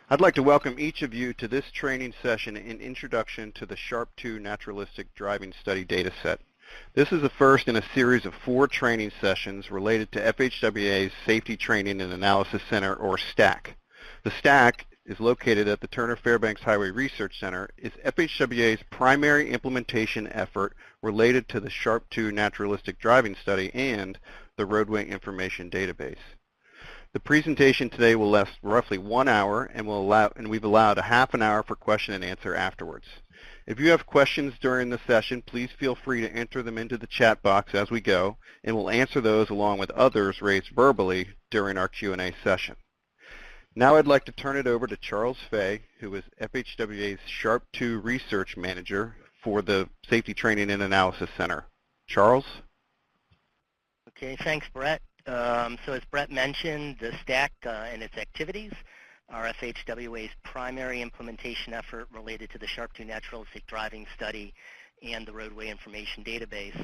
I'd like to welcome each of you to this training session in Introduction to the SHRP2 Naturalistic Driving Study Dataset. This is the first in a series of 4 training sessions related to FHWA's Safety Training and Analysis Center, or STAC. The STAC is located at the Turner Fairbanks Highway Research Center, is FHWA's primary implementation effort related to the SHRP2 Naturalistic Driving Study and the Roadway Information Database. The presentation today will last roughly 1 hour, and we've allowed a half an hour for question and answer afterwards. If you have questions during the session, please feel free to enter them into the chat box as we go, and we'll answer those along with others raised verbally during our Q&A session. Now I'd like to turn it over to Charles Fay, who is FHWA's SHRP2 Research Manager for the Safety Training and Analysis Center. Charles? Okay, thanks, Brett. So as Brett mentioned, the STAC and its activities are FHWA's primary implementation effort related to the SHRP2 Naturalistic Driving Study and the Roadway Information Database.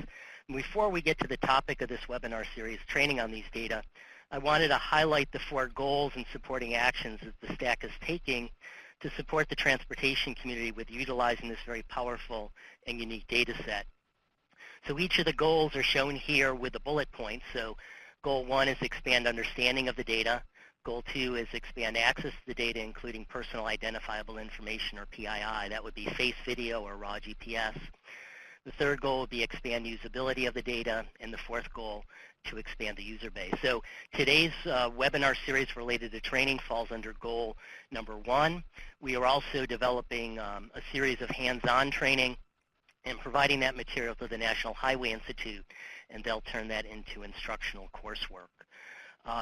And before we get to the topic of this webinar series, training on these data, I wanted to highlight the 4 goals and supporting actions that the STAC is taking to support the transportation community with utilizing this very powerful and unique data set. So each of the goals are shown here with the bullet points. So Goal 1 is expand understanding of the data. Goal 2 is expand access to the data, including personal identifiable information, or PII. That would be face video or raw GPS. The third goal would be expand usability of the data, and the fourth goal to expand the user base. So today's webinar series related to training falls under goal number 1. We are also developing a series of hands-on training and providing that material to the National Highway Institute, and they'll turn that into instructional coursework.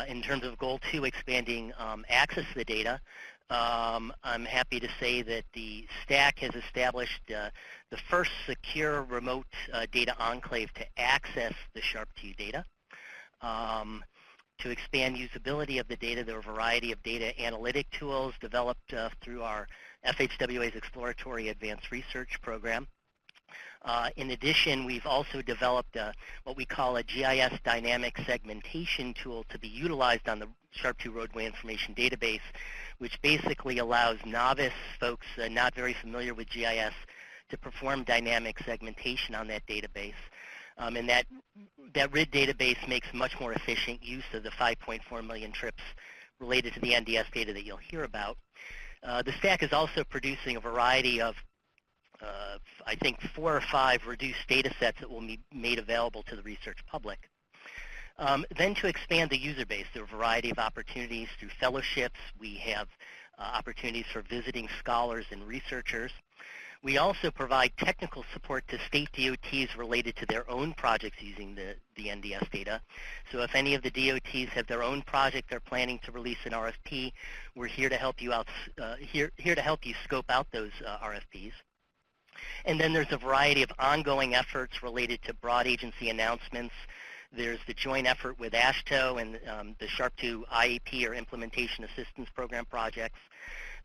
In terms of Goal 2, expanding access to the data, I'm happy to say that the STAC has established the first secure remote data enclave to access the SHRP2 data. To expand usability of the data, there are a variety of data analytic tools developed through our FHWA's Exploratory Advanced Research Program. In addition, we've also developed what we call a GIS dynamic segmentation tool to be utilized on the SHRP2 Roadway Information Database, which basically allows novice folks not very familiar with GIS to perform dynamic segmentation on that database. And that RID database makes much more efficient use of the 5.4 million trips related to the NDS data that you'll hear about. The STAC is also producing a variety of I think 4 or 5 reduced data sets that will be made available to the research public. Then to expand the user base, there are a variety of opportunities through fellowships. We have opportunities for visiting scholars and researchers. We also provide technical support to state DOTs related to their own projects using the NDS data. So if any of the DOTs have their own project they're planning to release an RFP, we're here to help you out, here to help you scope out those RFPs. And then there's a variety of ongoing efforts related to broad agency announcements. There's the joint effort with AASHTO and the SHRP2 IAP, or Implementation Assistance Program projects.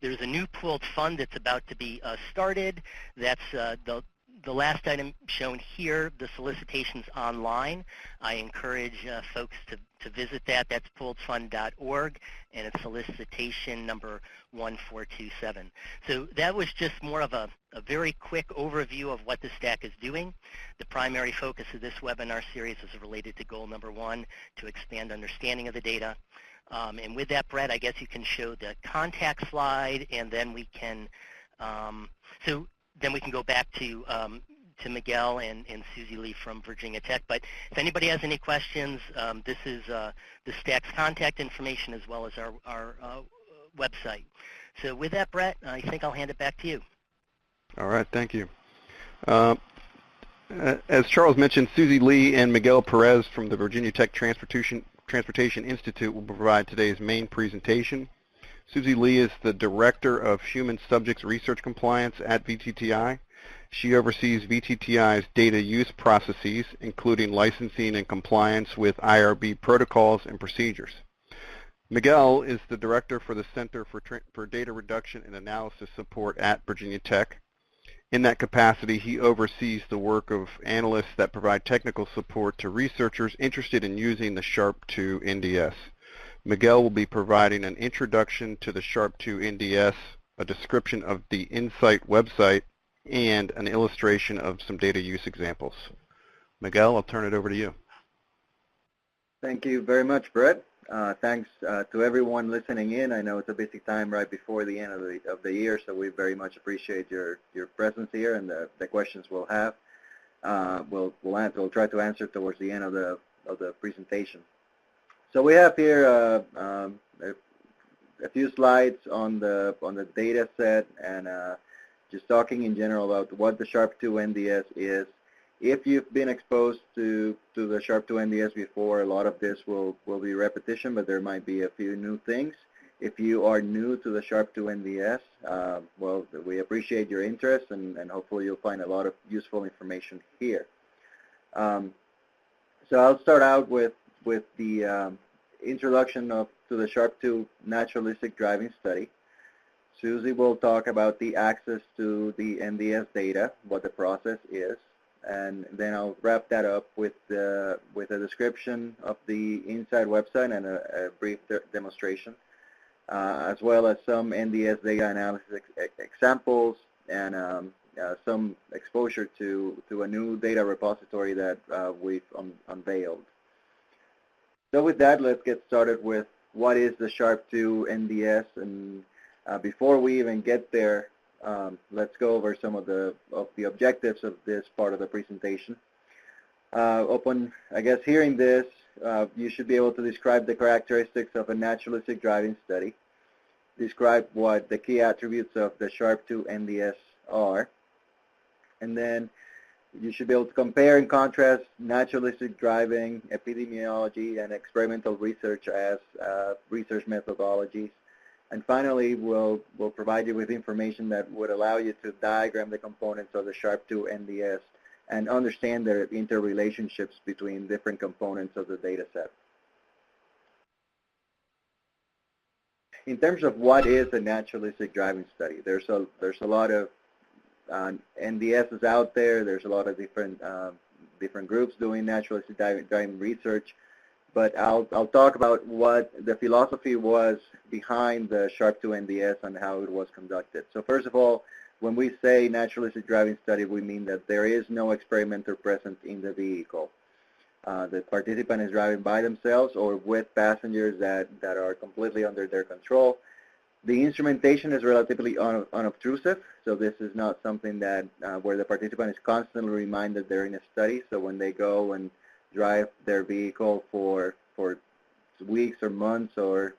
There's a new pooled fund that's about to be started. That's the last item shown here. The solicitation's online. I encourage folks to visit that. That's pooledfund.org, and it's solicitation number 1427. So that was just more of a very quick overview of what the STAC is doing. The primary focus of this webinar series is related to goal number 1, to expand understanding of the data. And with that, Brett, I guess you can show the contact slide, and then we can then we can go back to Miguel and Susie Lee from Virginia Tech. But if anybody has any questions, this is the STAC's contact information as well as our website. So with that, Brett, I think I'll hand it back to you. All right, thank you. As Charles mentioned, Susie Lee and Miguel Perez from the Virginia Tech Transportation Institute will provide today's main presentation. Susie Lee is the Director of Human Subjects Research Compliance at VTTI. She oversees VTTI's data use processes, including licensing and compliance with IRB protocols and procedures. Miguel is the Director for the Center for Data Reduction and Analysis Support at Virginia Tech. In that capacity, he oversees the work of analysts that provide technical support to researchers interested in using the SHRP2 NDS. Miguel will be providing an introduction to the SHRP2 NDS, a description of the Insight website, and an illustration of some data use examples. Miguel, I'll turn it over to you. Thank you very much, Brett. Thanks to everyone listening in. I know it's a busy time right before the end of the year, so we very much appreciate your presence here and the questions we'll have. We'll try to answer towards the end of the presentation. So we have here a few slides on the data set and just talking in general about what the SHRP2 NDS is. If you've been exposed to the SHRP2 NDS before, a lot of this will be repetition, but there might be a few new things. If you are new to the SHRP2 NDS, well, we appreciate your interest, and hopefully you'll find a lot of useful information here. So I'll start out with the introduction to the SHRP2 Naturalistic Driving Study. Susie will talk about the access to the NDS data, what the process is, and then I'll wrap that up with a description of the Insight website and a brief demonstration, as well as some NDS data analysis examples and some exposure to a new data repository that we've unveiled. So with that, let's get started with what is the SHRP2 NDS, and before we even get there, let's go over some of the objectives of this part of the presentation. Upon, I guess, hearing this, you should be able to describe the characteristics of a naturalistic driving study, describe what the key attributes of the SHRP2 NDS are, and then you should be able to compare and contrast naturalistic driving, epidemiology, and experimental research as research methodologies. And finally, we'll provide you with information that would allow you to diagram the components of the SHRP2 NDS and understand the interrelationships between different components of the data set. In terms of what is a naturalistic driving study, there's a lot of NDSs out there. There's a lot of different groups doing naturalistic driving research. But I'll talk about what the philosophy was behind the SHRP2 NDS and how it was conducted. So first of all, when we say naturalistic driving study, we mean that there is no experimenter present in the vehicle. The participant is driving by themselves or with passengers that are completely under their control. The instrumentation is relatively unobtrusive, so this is not something that where the participant is constantly reminded they're in a study. So when they go and drive their vehicle for weeks or months or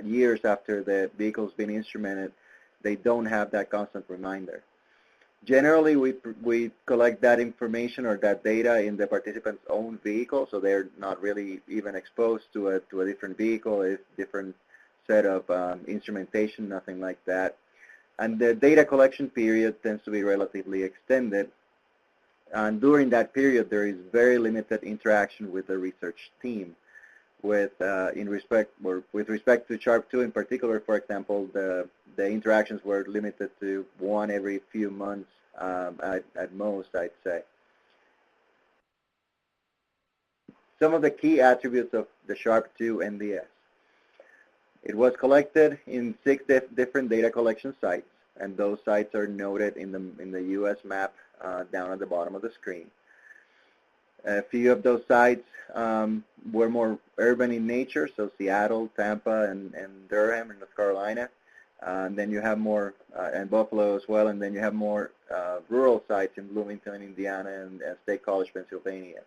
years after the vehicle's been instrumented, they don't have that constant reminder. Generally, we collect that information or that data in the participant's own vehicle, so they're not really even exposed to a different vehicle, a different set of instrumentation, nothing like that. And the data collection period tends to be relatively extended. And during that period, there is very limited interaction with the research team. With respect to SHRP2 in particular, for example, the interactions were limited to one every few months at most, I'd say. Some of the key attributes of the SHRP2 NDS. It was collected in 6 different data collection sites, and those sites are noted in the U.S. map down at the bottom of the screen. A few of those sites were more urban in nature, so Seattle, Tampa, and Durham in North Carolina. And then you have more, and Buffalo as well, and then you have more rural sites in Bloomington, Indiana, and State College, Pennsylvania.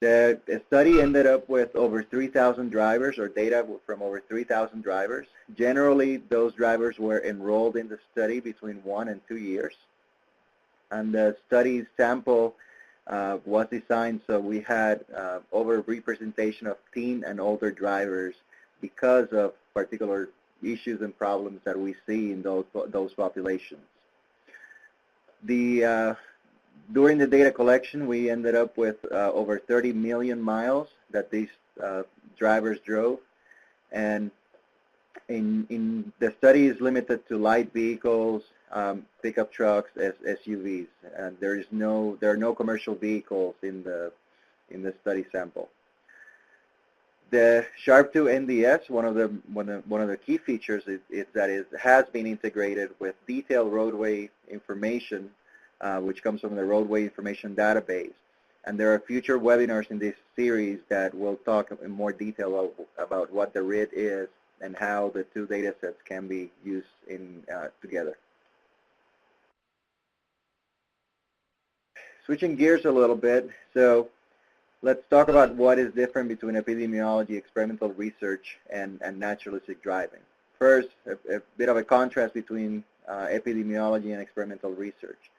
The study ended up with over 3,000 drivers, or data from over 3,000 drivers. Generally, those drivers were enrolled in the study between 1 and 2 years. And the study sample was designed so we had over-representation of teen and older drivers because of particular issues and problems that we see in those populations. During the data collection, we ended up with over 30 million miles that these drivers drove, and in the study is limited to light vehicles, pickup trucks, SUVs, and there are no commercial vehicles in the study sample. The SHRP2 NDS, one of the key features is that it has been integrated with detailed roadway information, which comes from the Roadway Information Database. And there are future webinars in this series that will talk in more detail about what the RID is and how the two data sets can be used together. Switching gears a little bit, so let's talk about what is different between epidemiology, experimental research, and naturalistic driving. First, a bit of a contrast between epidemiology and experimental research.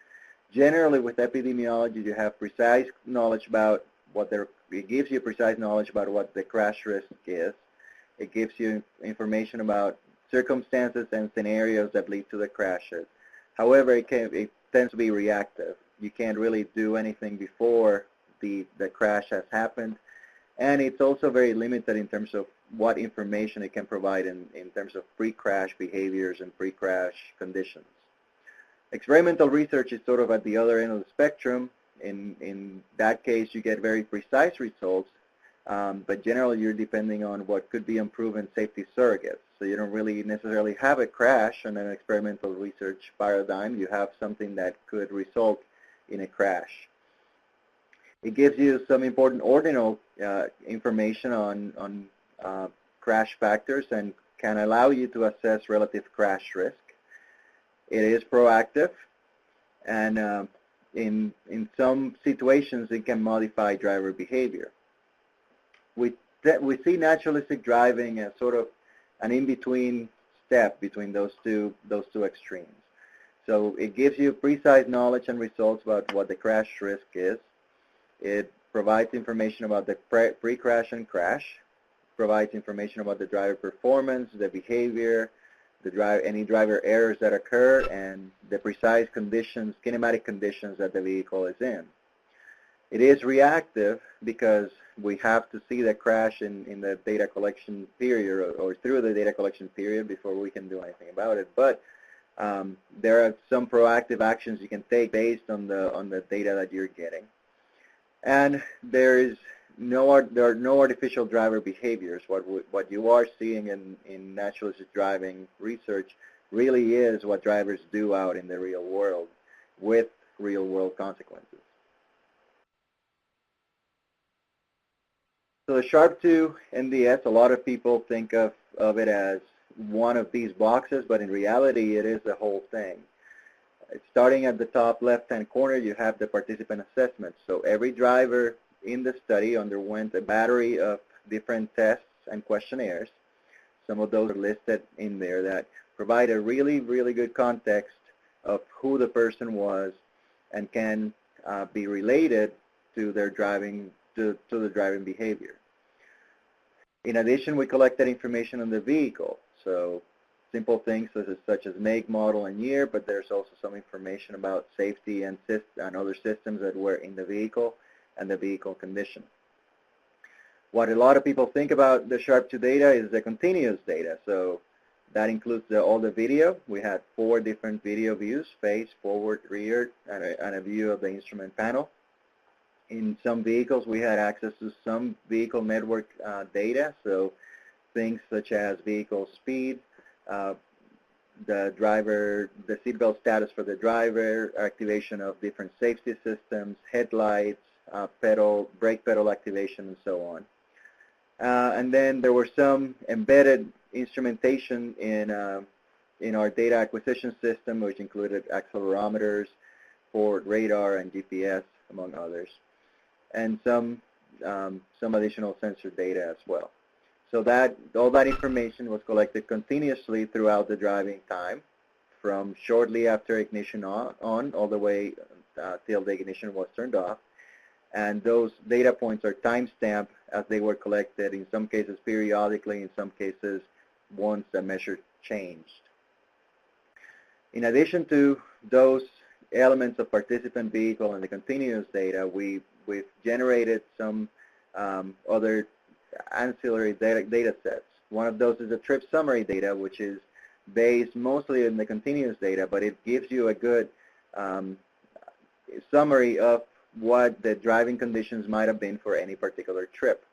Generally, with epidemiology, you have precise knowledge about it gives you precise knowledge about what the crash risk is. It gives you information about circumstances and scenarios that lead to the crashes. However, it tends to be reactive. You can't really do anything before the crash has happened, and it's also very limited in terms of what information it can provide in terms of pre-crash behaviors and pre-crash conditions. Experimental research is sort of at the other end of the spectrum. In that case, you get very precise results, but generally you're depending on what could be unproven safety surrogates. So you don't really necessarily have a crash in an experimental research paradigm. You have something that could result in a crash. It gives you some important ordinal information on crash factors and can allow you to assess relative crash risk. It is proactive, and in some situations it can modify driver behavior. We see naturalistic driving as sort of an in-between step between those two extremes. So it gives you precise knowledge and results about what the crash risk is. It provides information about the pre-crash and crash, provides information about the driver performance, the behavior, any driver errors that occur, and the precise conditions, kinematic conditions that the vehicle is in. It is reactive because we have to see the crash in the data collection period or through the data collection period before we can do anything about it. But there are some proactive actions you can take based on the data that you're getting. And there are no artificial driver behaviors. What you are seeing in naturalistic driving research really is what drivers do out in the real world with real world consequences. So the SHRP2 NDS, a lot of people think of it as one of these boxes, but in reality it is the whole thing. Starting at the top left-hand corner, you have the participant assessment. So every driver in the study underwent a battery of different tests and questionnaires. Some of those are listed in there that provide a really, really good context of who the person was and can be related to their driving, to the driving behavior. In addition, we collected information on the vehicle. So simple things such as make, model, and year, but there's also some information about safety and other systems that were in the vehicle and the vehicle condition. What a lot of people think about the SHRP2 data is the continuous data. So that includes all the video. We had 4 different video views: face, forward, rear, and a view of the instrument panel. In some vehicles, we had access to some vehicle network data, so things such as vehicle speed, the seatbelt status for the driver, activation of different safety systems, headlights, brake pedal activation, and so on. And then there were some embedded instrumentation in our data acquisition system, which included accelerometers, forward radar, and GPS, among others, and some additional sensor data as well. So all that information was collected continuously throughout the driving time, from shortly after ignition on all the way till the ignition was turned off. And those data points are time-stamped as they were collected, in some cases periodically, in some cases once the measure changed. In addition to those elements of participant vehicle and the continuous data, we've generated some other ancillary data sets. One of those is the trip summary data, which is based mostly on the continuous data, but it gives you a good summary of what the driving conditions might have been for any particular trip.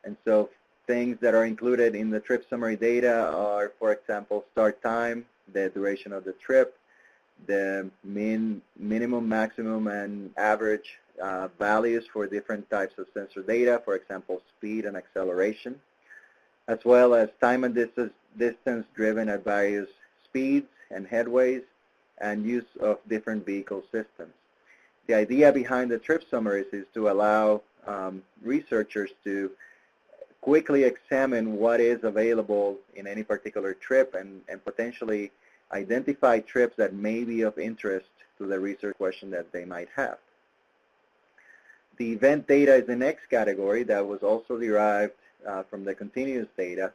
And so Things that are included in the trip summary data are, for example, start time, the duration of the trip, the minimum, maximum, and average values for different types of sensor data, for example, speed and acceleration, as well as time and distance driven at various speeds and headways, and use of different vehicle systems. The idea behind the trip summaries is to allow researchers to quickly examine what is available in any particular trip and potentially identify trips that may be of interest to the research question that they might have. The event data is the next category that was also derived from the continuous data,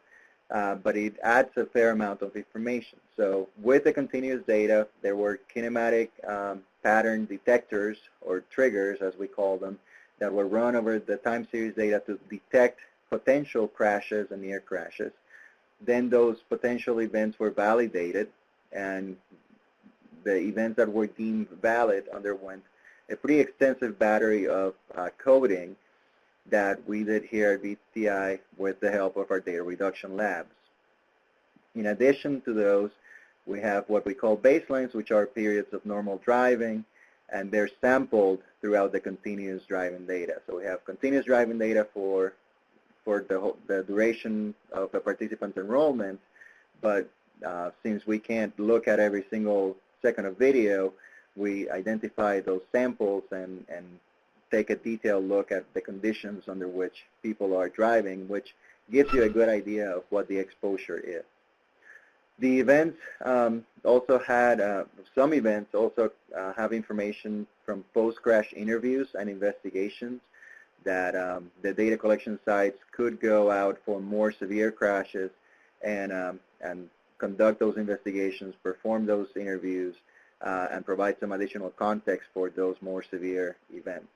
but it adds a fair amount of information. So with the continuous data, there were kinematic pattern detectors, or triggers as we call them, that were run over the time series data to detect potential crashes and near crashes. Then those potential events were validated, and the events that were deemed valid underwent a pretty extensive battery of coding that we did here at VTI with the help of our data reduction labs. In addition to those, we have what we call baselines, which are periods of normal driving, and they're sampled throughout the continuous driving data. So we have continuous driving data for the duration of a participant's enrollment, but since we can't look at every single second of video, we identify those samples and take a detailed look at the conditions under which people are driving, which gives you a good idea of what the exposure is. The events also had, some events also have information from post-crash interviews and investigations that the data collection sites could go out for more severe crashes and conduct those investigations, perform those interviews, and provide some additional context for those more severe events.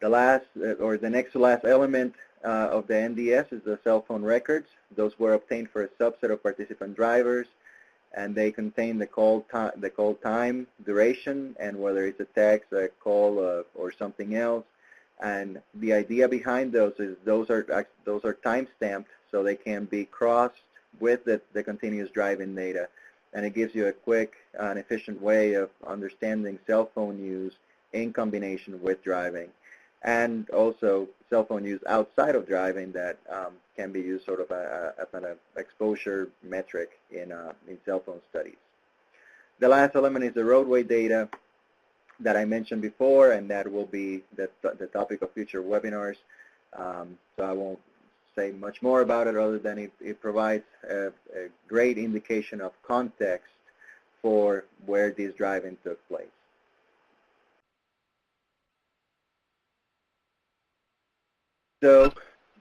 The last, or the next to last element of the NDS is the cell phone records. Those were obtained for a subset of participant drivers, and they contain the call time, duration, and whether it's a text, a call, or something else. And the idea behind those is those are time-stamped, so they can be crossed with the continuous driving data, and it gives you a quick and efficient way of understanding cell phone use in combination with driving, and also cell phone use outside of driving that can be used sort of as an exposure metric in cell phone studies. The last element is the roadway data that I mentioned before, and that will be the topic of future webinars. So I won't say much more about it other than it provides a great indication of context for where this driving took place. So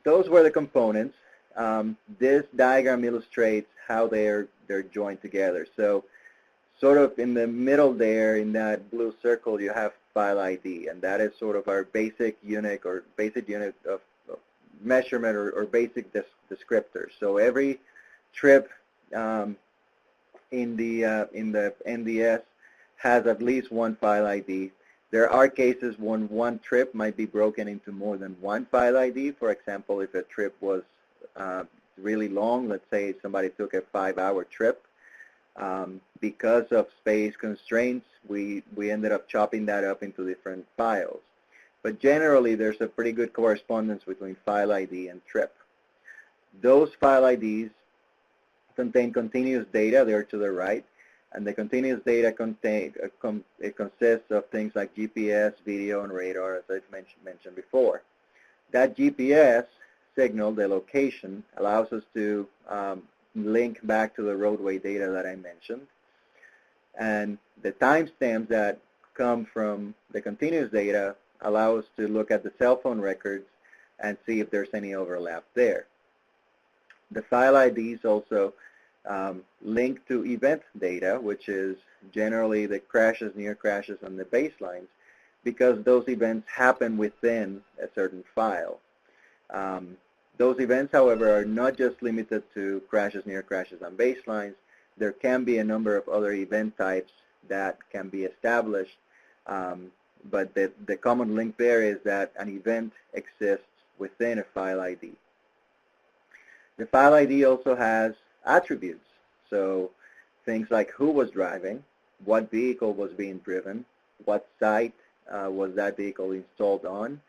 those were the components. This diagram illustrates how they're joined together. So sort of in the middle there, in that blue circle, you have file ID, and that is sort of our basic unit or basic unit of measurement or basic descriptor. So every trip in the NDS has at least one file ID. There are cases when one trip might be broken into more than one file ID. For example, if a trip was really long, let's say somebody took a 5-hour trip, because of space constraints, we ended up chopping that up into different files. But generally, there's a pretty good correspondence between file ID and trip. Those file IDs contain continuous data. They're to the right. And the continuous data it consists of things like GPS, video, and radar, as I've mentioned before. That GPS signal, the location, allows us to link back to the roadway data that I mentioned. And the timestamps that come from the continuous data allow us to look at the cell phone records and see if there's any overlap there. The file IDs also link to event data, which is generally the crashes, near crashes, and the baselines, because those events happen within a certain file. Those events, however, are not just limited to crashes, near crashes, and baselines. There can be a number of other event types that can be established, but the common link there is that an event exists within a file ID. The file ID also has attributes. So things like who was driving, what vehicle was being driven, what site was that vehicle installed on,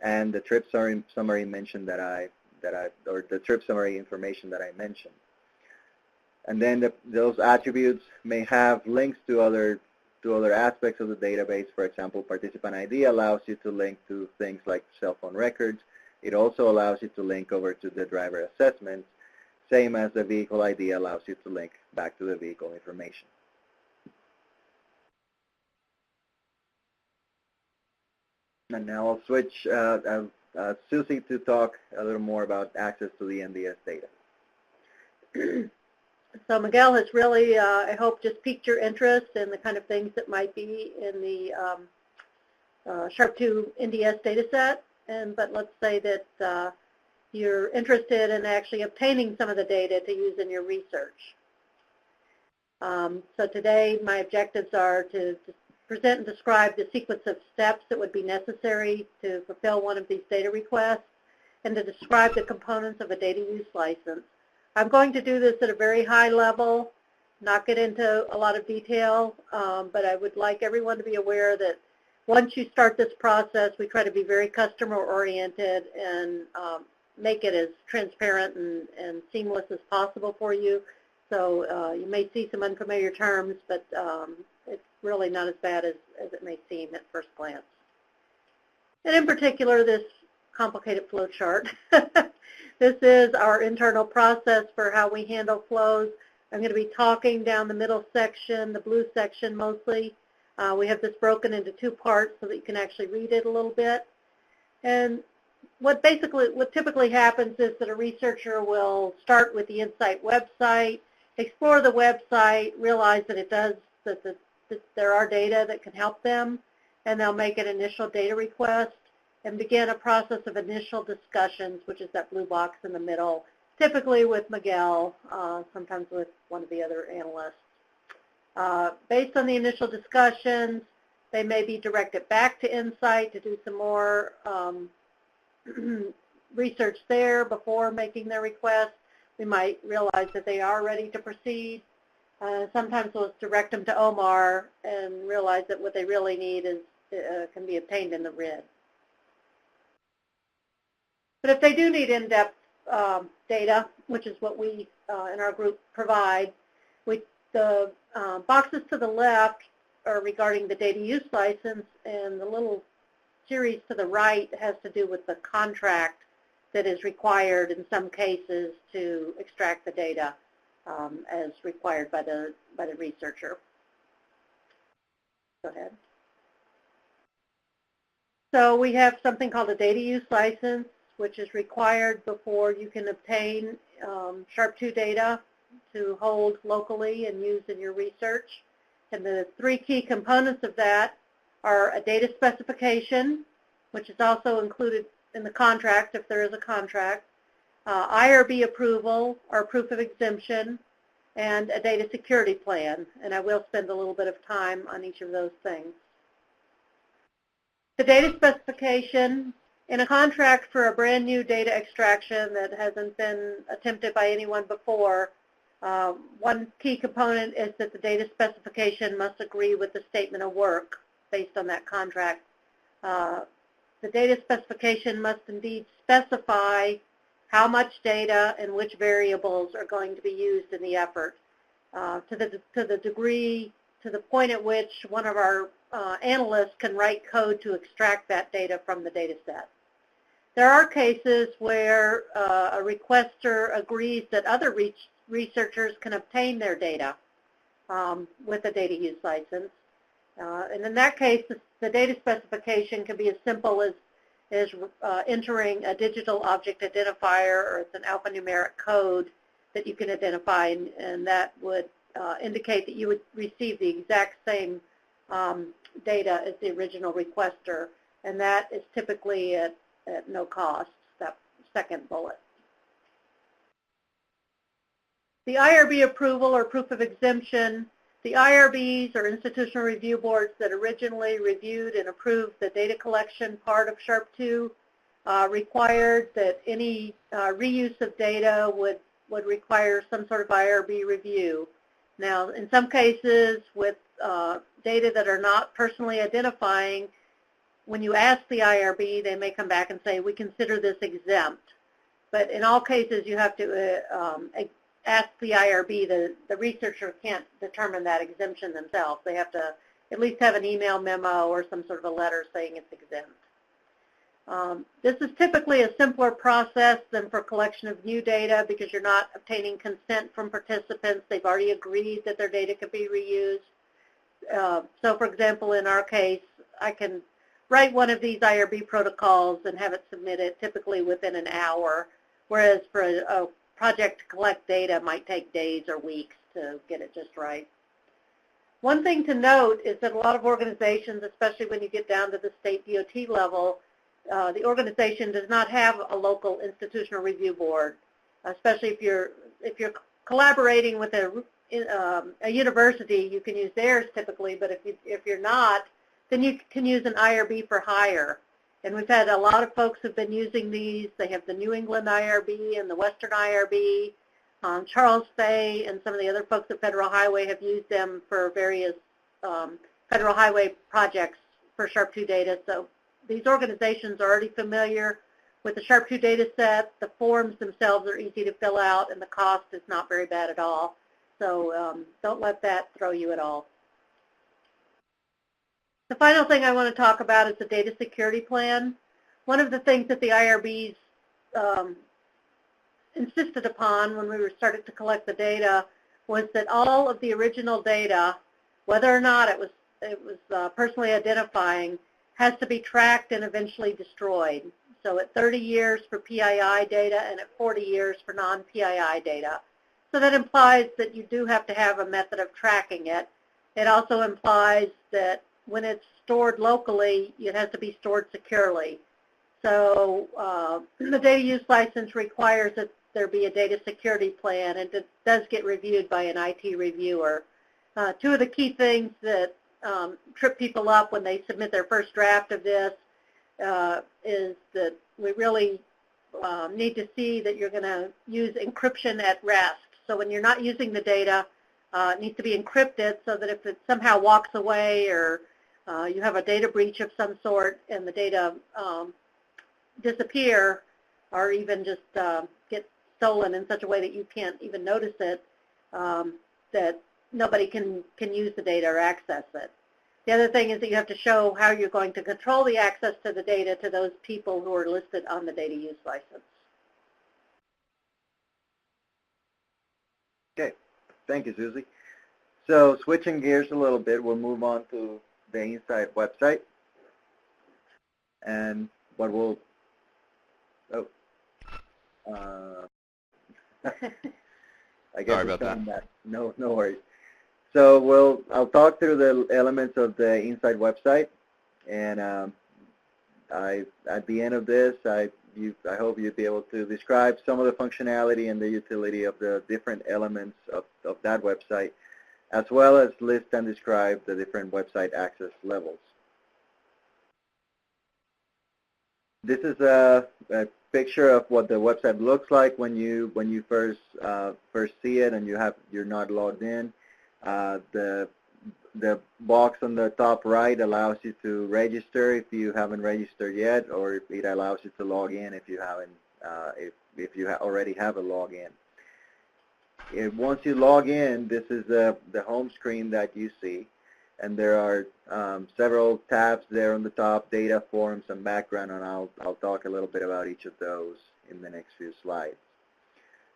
and the trip summary mention or the trip summary information that I mentioned. And then those attributes may have links to other aspects of the database. For example, participant ID allows you to link to things like cell phone records. It also allows you to link over to the driver assessments, same as the vehicle ID allows you to link back to the vehicle information. And now I'll switch Susie to talk a little more about access to the NDS data. So Miguel has really, I hope, just piqued your interest in the kind of things that might be in the SHRP2 NDS data set. But let's say that you're interested in actually obtaining some of the data to use in your research. So today my objectives are to present and describe the sequence of steps that would be necessary to fulfill one of these data requests, and to describe the components of a data use license. I'm going to do this at a very high level, not get into a lot of detail, but I would like everyone to be aware that once you start this process, we try to be very customer-oriented and make it as transparent and seamless as possible for you. So you may see some unfamiliar terms, but it's really not as bad as it may seem at first glance. And in particular, this complicated flow chart. This is our internal process for how we handle flows. I'm going to be talking down the middle section, the blue section mostly. We have this broken into two parts so that you can actually read it a little bit. And what typically happens is that a researcher will start with the Insight website, explore the website, realize that that there are data that can help them, and they'll make an initial data request and begin a process of initial discussions, which is that blue box in the middle, typically with Miguel, sometimes with one of the other analysts. Based on the initial discussions, they may be directed back to Insight to do some more research there before making their request. We might realize that they are ready to proceed. Sometimes we'll direct them to Omar and realize that what they really need can be obtained in the RID. But if they do need in-depth data, which is what we in our group provide, the boxes to the left are regarding the data use license, and the little series to the right has to do with the contract that is required in some cases to extract the data as required by the researcher. Go ahead. So we have something called a data use license, which is required before you can obtain SHRP2 data to hold locally and use in your research. And the three key components of that are a data specification, which is also included in the contract if there is a contract, IRB approval or proof of exemption, and a data security plan. And I will spend a little bit of time on each of those things. The data specification, in a contract for a brand new data extraction that hasn't been attempted by anyone before, one key component is that the data specification must agree with the statement of work based on that contract. The data specification must indeed specify how much data and which variables are going to be used in the effort to the point at which one of our analysts can write code to extract that data from the data set. There are cases where a requester agrees that other researchers can obtain their data with a data use license. And in that case, the data specification can be as simple as entering a digital object identifier, or it's an alphanumeric code that you can identify, and that would indicate that you would receive the exact same data as the original requester, and that is typically at no cost, that second bullet. The IRB approval or proof of exemption, the IRBs or institutional review boards that originally reviewed and approved the data collection part of SHRP2 required that any reuse of data would require some sort of IRB review. Now, in some cases with data that are not personally identifying, when you ask the IRB, they may come back and say, we consider this exempt. But in all cases, you have to ask the IRB. The researcher can't determine that exemption themselves. They have to at least have an email memo or some sort of a letter saying it's exempt. This is typically a simpler process than for collection of new data because you're not obtaining consent from participants. They've already agreed that their data can be reused. So for example, in our case, I can write one of these IRB protocols and have it submitted typically within an hour, whereas for a project to collect data might take days or weeks to get it just right. One thing to note is that a lot of organizations, especially when you get down to the state DOT level, the organization does not have a local institutional review board, especially if you're collaborating with a university. You can use theirs typically, but if you're not, then you can use an IRB for hire. And we've had a lot of folks who've been using these. They have the New England IRB and the Western IRB. Charles Fay and some of the other folks at Federal Highway have used them for various Federal Highway projects for SHRP2 data. So these organizations are already familiar with the SHRP2 data set. The forms themselves are easy to fill out, and the cost is not very bad at all. So don't let that throw you at all. The final thing I want to talk about is the data security plan. One of the things that the IRBs insisted upon when we were starting to collect the data was that all of the original data, whether or not it was personally identifying, has to be tracked and eventually destroyed. So at 30 years for PII data and at 40 years for non-PII data. So that implies that you do have to have a method of tracking it. It also implies that when it's stored locally, it has to be stored securely. So the data use license requires that there be a data security plan, and it does get reviewed by an IT reviewer. Two of the key things that trip people up when they submit their first draft of this is that we really need to see that you're going to use encryption at rest. So when you're not using the data, it needs to be encrypted so that if it somehow walks away or you have a data breach of some sort and the data disappear or even just get stolen in such a way that you can't even notice it, that nobody can use the data or access it. The other thing is that you have to show how you're going to control the access to the data to those people who are listed on the data use license. Okay, thank you, Susie. So switching gears a little bit, we'll move on to the Insight website. And what we'll, I guess sorry about that. No worries. So I'll talk through the elements of the Insight website, and at the end of this, I hope you'll be able to describe some of the functionality and the utility of the different elements of that website, as well as list and describe the different website access levels. This is a picture of what the website looks like when you first see it and you're not logged in. The box on the top right allows you to register if you haven't registered yet, or it allows you to log in if you haven't if you already have a login. Once you log in, this is the home screen that you see, and there are several tabs there on the top: data, forms, and background, and I'll talk a little bit about each of those in the next few slides.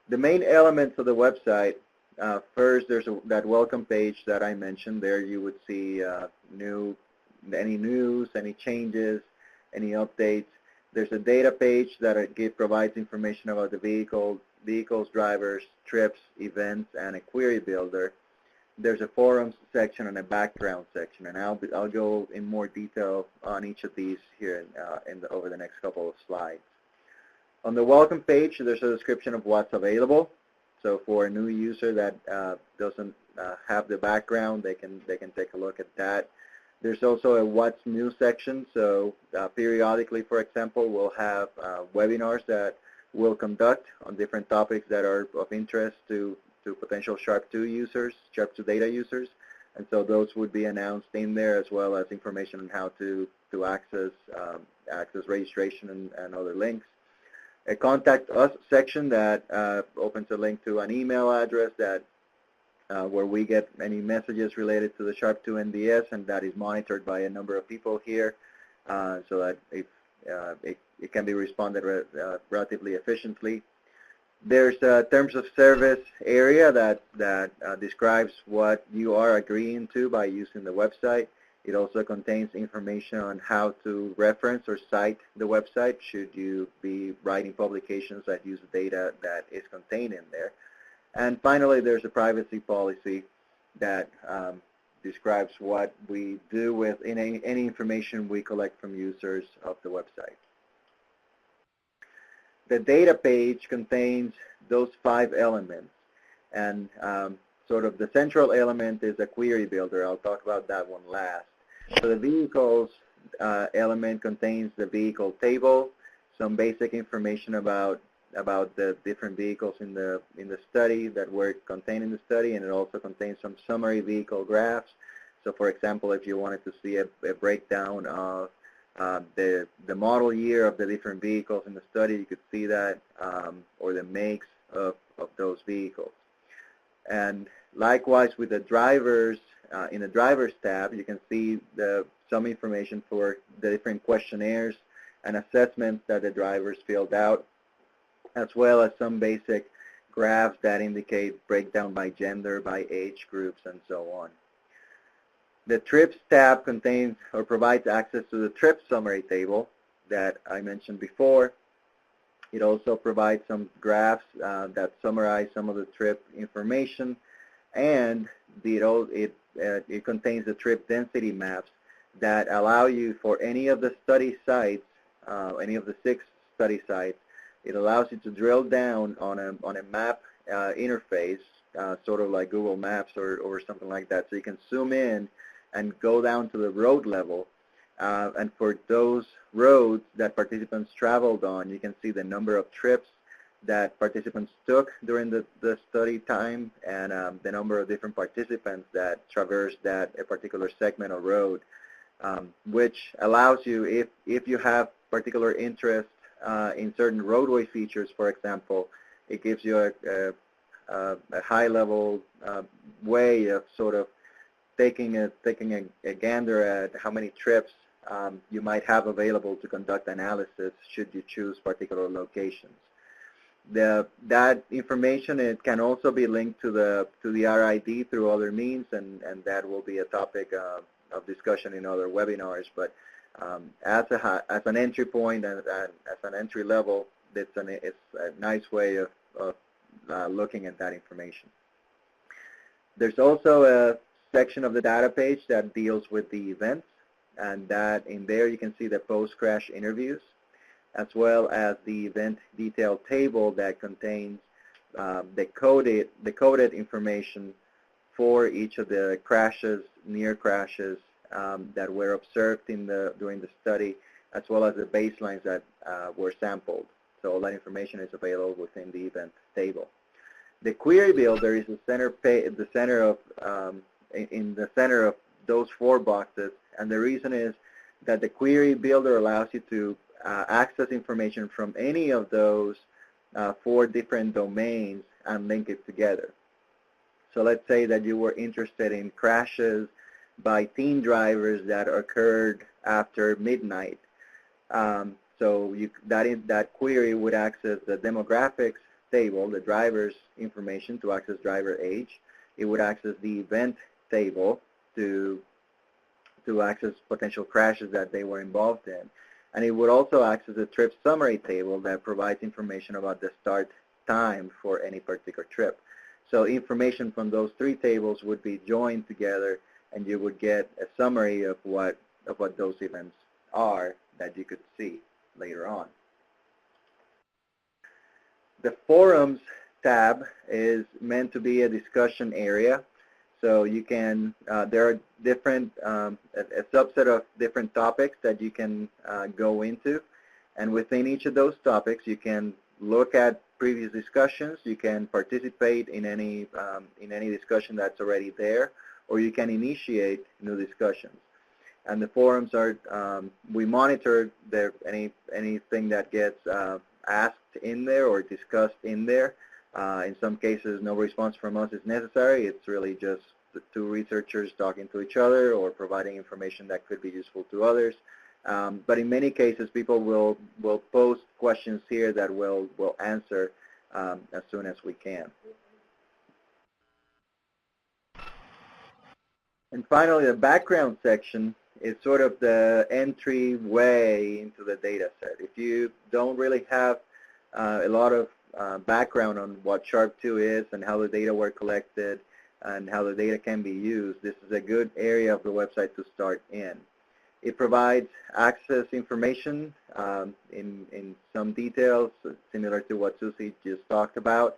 The main elements of the website, first there's that welcome page that I mentioned. There you would see any news, any changes, any updates. There's a data page that provides information about the vehicles, drivers, trips, events, and a query builder. There's a forums section and a background section, and I'll go in more detail on each of these here over the next couple of slides. On the welcome page, there's a description of what's available. So for a new user that doesn't have the background, they can take a look at that. There's also a What's New section, so periodically, for example, we'll have webinars that we'll conduct on different topics that are of interest to potential SHRP2 users, SHRP2 data users, and so those would be announced in there, as well as information on how to access registration and other links. A Contact Us section that opens a link to an email address that where we get any messages related to the SHRP2 NDS, and that is monitored by a number of people here, so that it can be responded relatively efficiently. There's a Terms of Service area that describes what you are agreeing to by using the website. It also contains information on how to reference or cite the website should you be writing publications that use data that is contained in there. And finally, there's a privacy policy that describes what we do with any information we collect from users of the website. The data page contains those 5 elements, and sort of the central element is a query builder. I'll talk about that one last. So the vehicles element contains the vehicle table, some basic information about the different vehicles in the study that were contained in the study, and it also contains some summary vehicle graphs. So for example, if you wanted to see a breakdown of the model year of the different vehicles in the study, you could see that, or the makes of those vehicles. And likewise with the drivers, in the drivers tab, you can see some information for the different questionnaires and assessments that the drivers filled out, as well as some basic graphs that indicate breakdown by gender, by age groups, and so on. The Trips tab contains or provides access to the trip summary table that I mentioned before. It also provides some graphs that summarize some of the trip information, and it contains the trip density maps that allow you for any of the study sites, any of the 6 study sites. It allows you to drill down on a map interface, sort of like Google Maps or something like that. So you can zoom in and go down to the road level. And for those roads that participants traveled on, you can see the number of trips that participants took during the study time, and the number of different participants that traversed a particular segment of road, which allows you, if you have particular interest in certain roadway features, for example, it gives you a high-level way of sort of taking a gander at how many trips you might have available to conduct analysis should you choose particular locations. That information, it can also be linked to the RID through other means, and that will be a topic of discussion in other webinars. But as an entry point and as an entry level, it's a nice way of looking at that information. There's also a section of the data page that deals with the events, and that in there you can see the post-crash interviews, as well as the event detail table that contains the coded information for each of the crashes, near crashes that were observed during the study, as well as the baselines that were sampled. So all that information is available within the event table. The query builder is in the center of those 4 boxes, and the reason is that the query builder allows you to access information from any of those 4 different domains and link it together. So let's say that you were interested in crashes by teen drivers that occurred after midnight. So that query would access the demographics table, the driver's information to access driver age. It would access the event table to access potential crashes that they were involved in. And it would also access the trip summary table that provides information about the start time for any particular trip. So information from those 3 tables would be joined together, and you would get a summary of what those events are that you could see later on. The Forums tab is meant to be a discussion area, So you can, there are different, a subset of different topics that you can go into. And within each of those topics, you can look at previous discussions, you can participate in any discussion that's already there, or you can initiate new discussions. And the forums are, we monitor anything that gets asked in there or discussed in there. In some cases, no response from us is necessary. It's really just the two researchers talking to each other or providing information that could be useful to others. But in many cases, people will post questions here that we'll answer as soon as we can. And finally, the background section is sort of the entryway into the data set. If you don't really have a lot of background on what SHRP2 is and how the data were collected and how the data can be used, this is a good area of the website to start in. It provides access information in some details, similar to what Susie just talked about.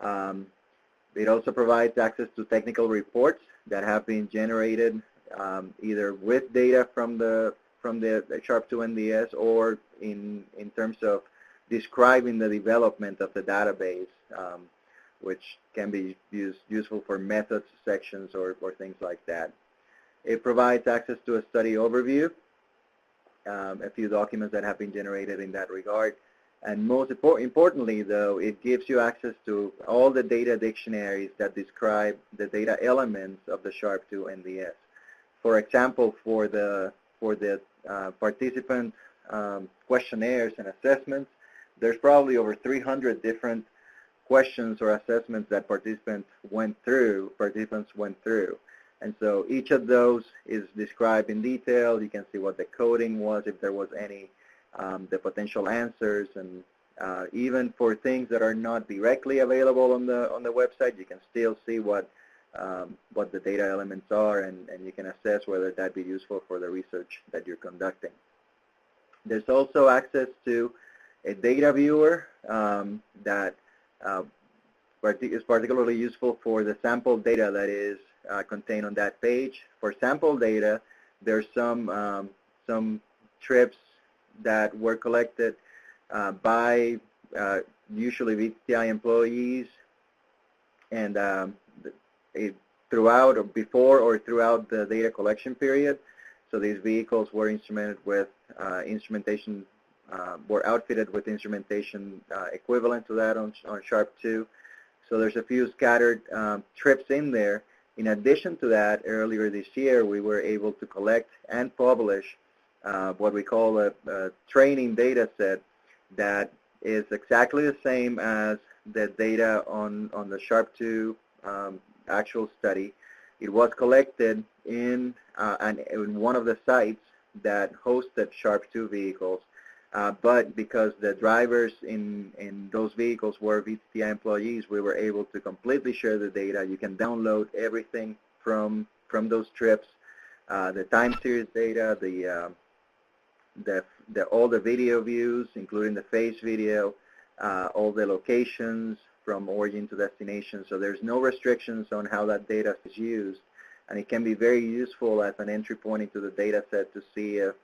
It also provides access to technical reports that have been generated either with data from the SHRP2 NDS or in terms of describing the development of the database, which can be useful for methods sections or things like that. It provides access to a study overview, a few documents that have been generated in that regard. And most importantly, though, it gives you access to all the data dictionaries that describe the data elements of the SHRP2 NDS. For example, for the participant questionnaires and assessments, there's probably over 300 different questions or assessments that participants went through. And so each of those is described in detail. You can see what the coding was, if there was any, the potential answers, and even for things that are not directly available on the website, you can still see what the data elements are, and you can assess whether that be useful for the research that you're conducting. There's also access to a data viewer that is particularly useful for the sample data that is contained on that page. For sample data, there's some trips that were collected by usually VTI employees, and throughout or before or throughout the data collection period. So these vehicles were instrumented with instrumentation, were outfitted with instrumentation equivalent to that on SHRP2. So there's a few scattered trips in there. In addition to that, earlier this year, we were able to collect and publish what we call a training data set that is exactly the same as the data on the SHRP2 actual study. It was collected in one of the sites that hosted SHRP2 vehicles, but because the drivers in those vehicles were VTI employees, we were able to completely share the data. You can download everything from those trips, the time series data, all the video views, including the face video, all the locations from origin to destination. So there's no restrictions on how that data is used, and it can be very useful as an entry point into the data set to see if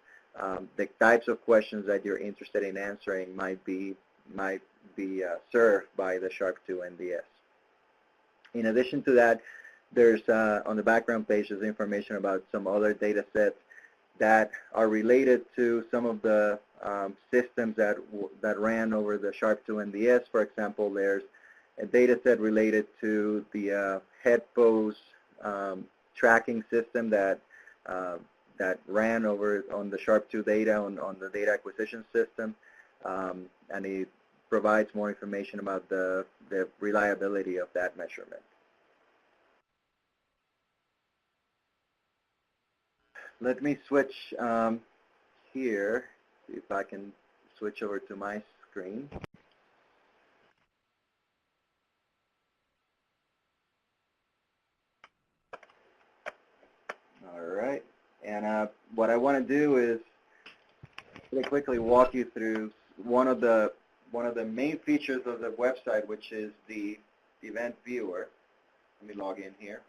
the types of questions that you're interested in answering might be served by the SHRP2 NDS. In addition to that, there's on the background page there's information about some other data sets that are related to some of the systems that ran over the SHRP2 NDS. For example, there's a data set related to the head pose tracking system that ran over on the SHRP2 data on the data acquisition system, and it provides more information about the reliability of that measurement. Let me switch here, see if I can switch over to my screen. All right, and what I want to do is really quickly walk you through one of the main features of the website, which is the event viewer. Let me log in here.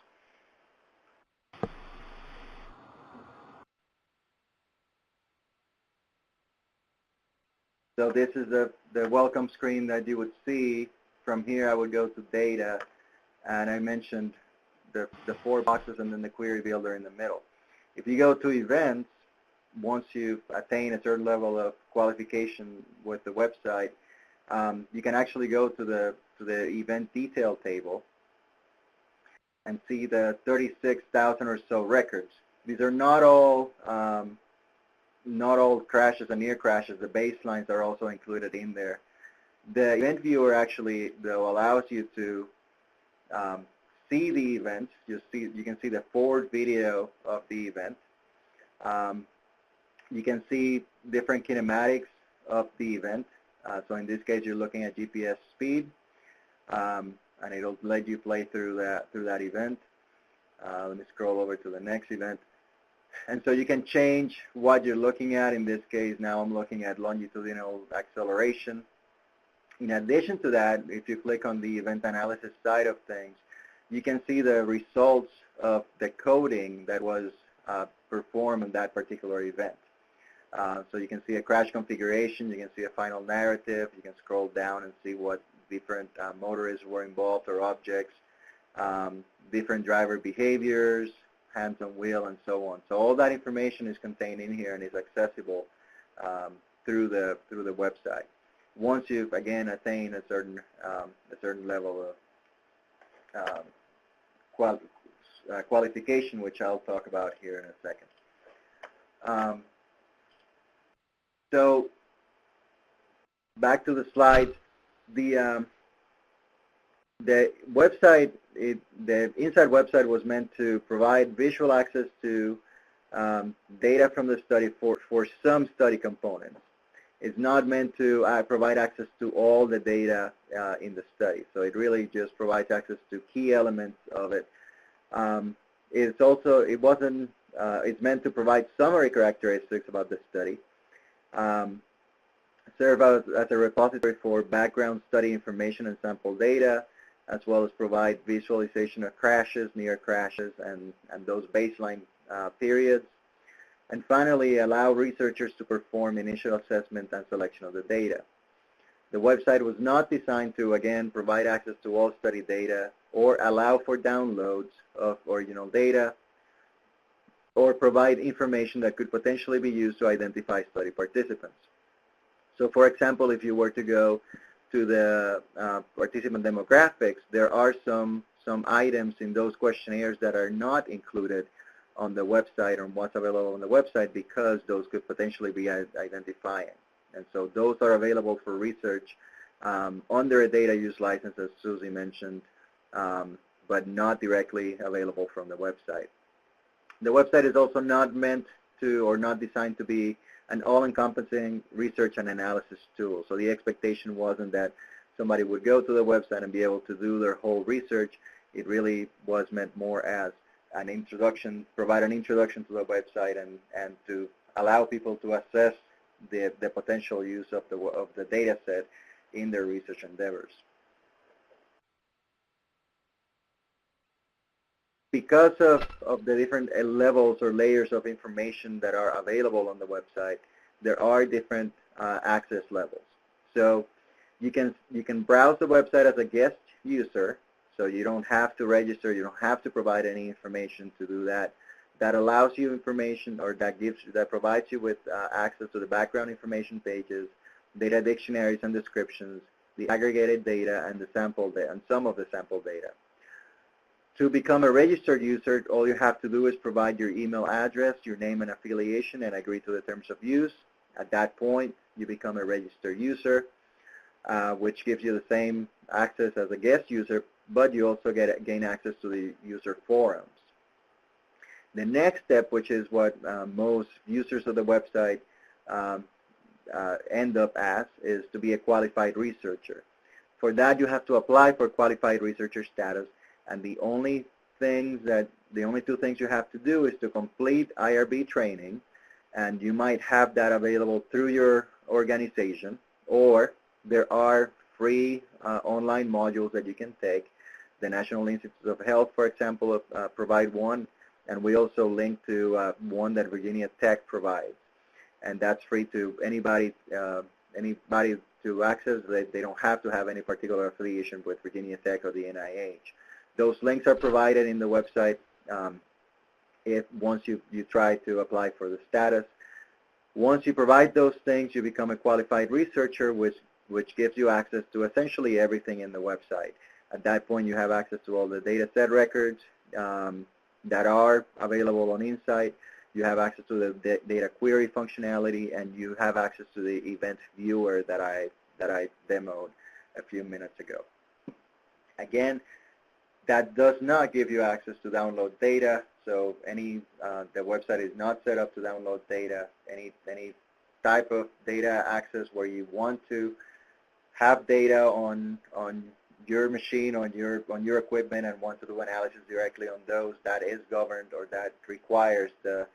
So this is the welcome screen that you would see. From here I would go to data, and I mentioned the 4 boxes and then the query builder in the middle. If you go to events, once you've attained a certain level of qualification with the website, you can actually go to the event detail table and see the 36,000 or so records. These are not all crashes and near crashes. The baselines are also included in there. The event viewer actually, though, allows you to see the events. You can see the forward video of the event. You can see different kinematics of the event. So in this case, you're looking at GPS speed, and it'll let you play through that event. Let me scroll over to the next event. And so you can change what you're looking at. In this case, now I'm looking at longitudinal acceleration. In addition to that, if you click on the event analysis side of things, you can see the results of the coding that was performed in that particular event. So you can see a crash configuration, you can see a final narrative, you can scroll down and see what different motorists were involved or objects, different driver behaviors, hands on wheel, and so on. So all that information is contained in here and is accessible through the website. Once you've again attained a certain level of qualification, which I'll talk about here in a second. So back to the slides. The website, the inside website was meant to provide visual access to data from the study for some study components. It's not meant to provide access to all the data in the study. So it really just provides access to key elements of it. It's meant to provide summary characteristics about the study. Serve as a repository for background study information and sample data, as well as provide visualization of crashes, near crashes, and those baseline periods. And finally, allow researchers to perform initial assessment and selection of the data. The website was not designed to, again, provide access to all study data or allow for downloads of original data or provide information that could potentially be used to identify study participants. So for example, if you were to go to the participant demographics, there are some items in those questionnaires that are not included on the website or what's available on the website because those could potentially be identifying. And so those are available for research under a data use license, as Susie mentioned, but not directly available from the website. The website is also not meant to or not designed to be an all-encompassing research and analysis tool. So the expectation wasn't that somebody would go to the website and be able to do their whole research. It really was meant more as an introduction, provide an introduction to the website and to allow people to assess the potential use of the data set in their research endeavors. Because of the different levels or layers of information that are available on the website, there are different access levels. So you can browse the website as a guest user, so you don't have to register, you don't have to provide any information to do that. That allows you information, or that provides you with access to the background information pages, data dictionaries and descriptions, the aggregated data, and the sample data, and some of the sample data. To become a registered user, all you have to do is provide your email address, your name and affiliation, and agree to the terms of use. At that point, you become a registered user, which gives you the same access as a guest user, but you also gain access to the user forums. The next step, which is what most users of the website end up as, is to be a qualified researcher. For that, you have to apply for qualified researcher status. And the only two things you have to do is to complete IRB training, and you might have that available through your organization, or there are free online modules that you can take. The National Institutes of Health, for example, provide one, and we also link to one that Virginia Tech provides. And that's free to anybody anybody to access. They don't have to have any particular affiliation with Virginia Tech or the NIH. Those links are provided in the website if once you try to apply for the status. Once you provide those things, you become a qualified researcher, which gives you access to essentially everything in the website. At that point, you have access to all the data set records that are available on Insight. You have access to the data query functionality, and you have access to the event viewer that I demoed a few minutes ago. Again, that does not give you access to download data. So the website is not set up to download data. Any type of data access where you want to have data on your machine, on your equipment, and want to do analysis directly on those, that is governed, or that requires the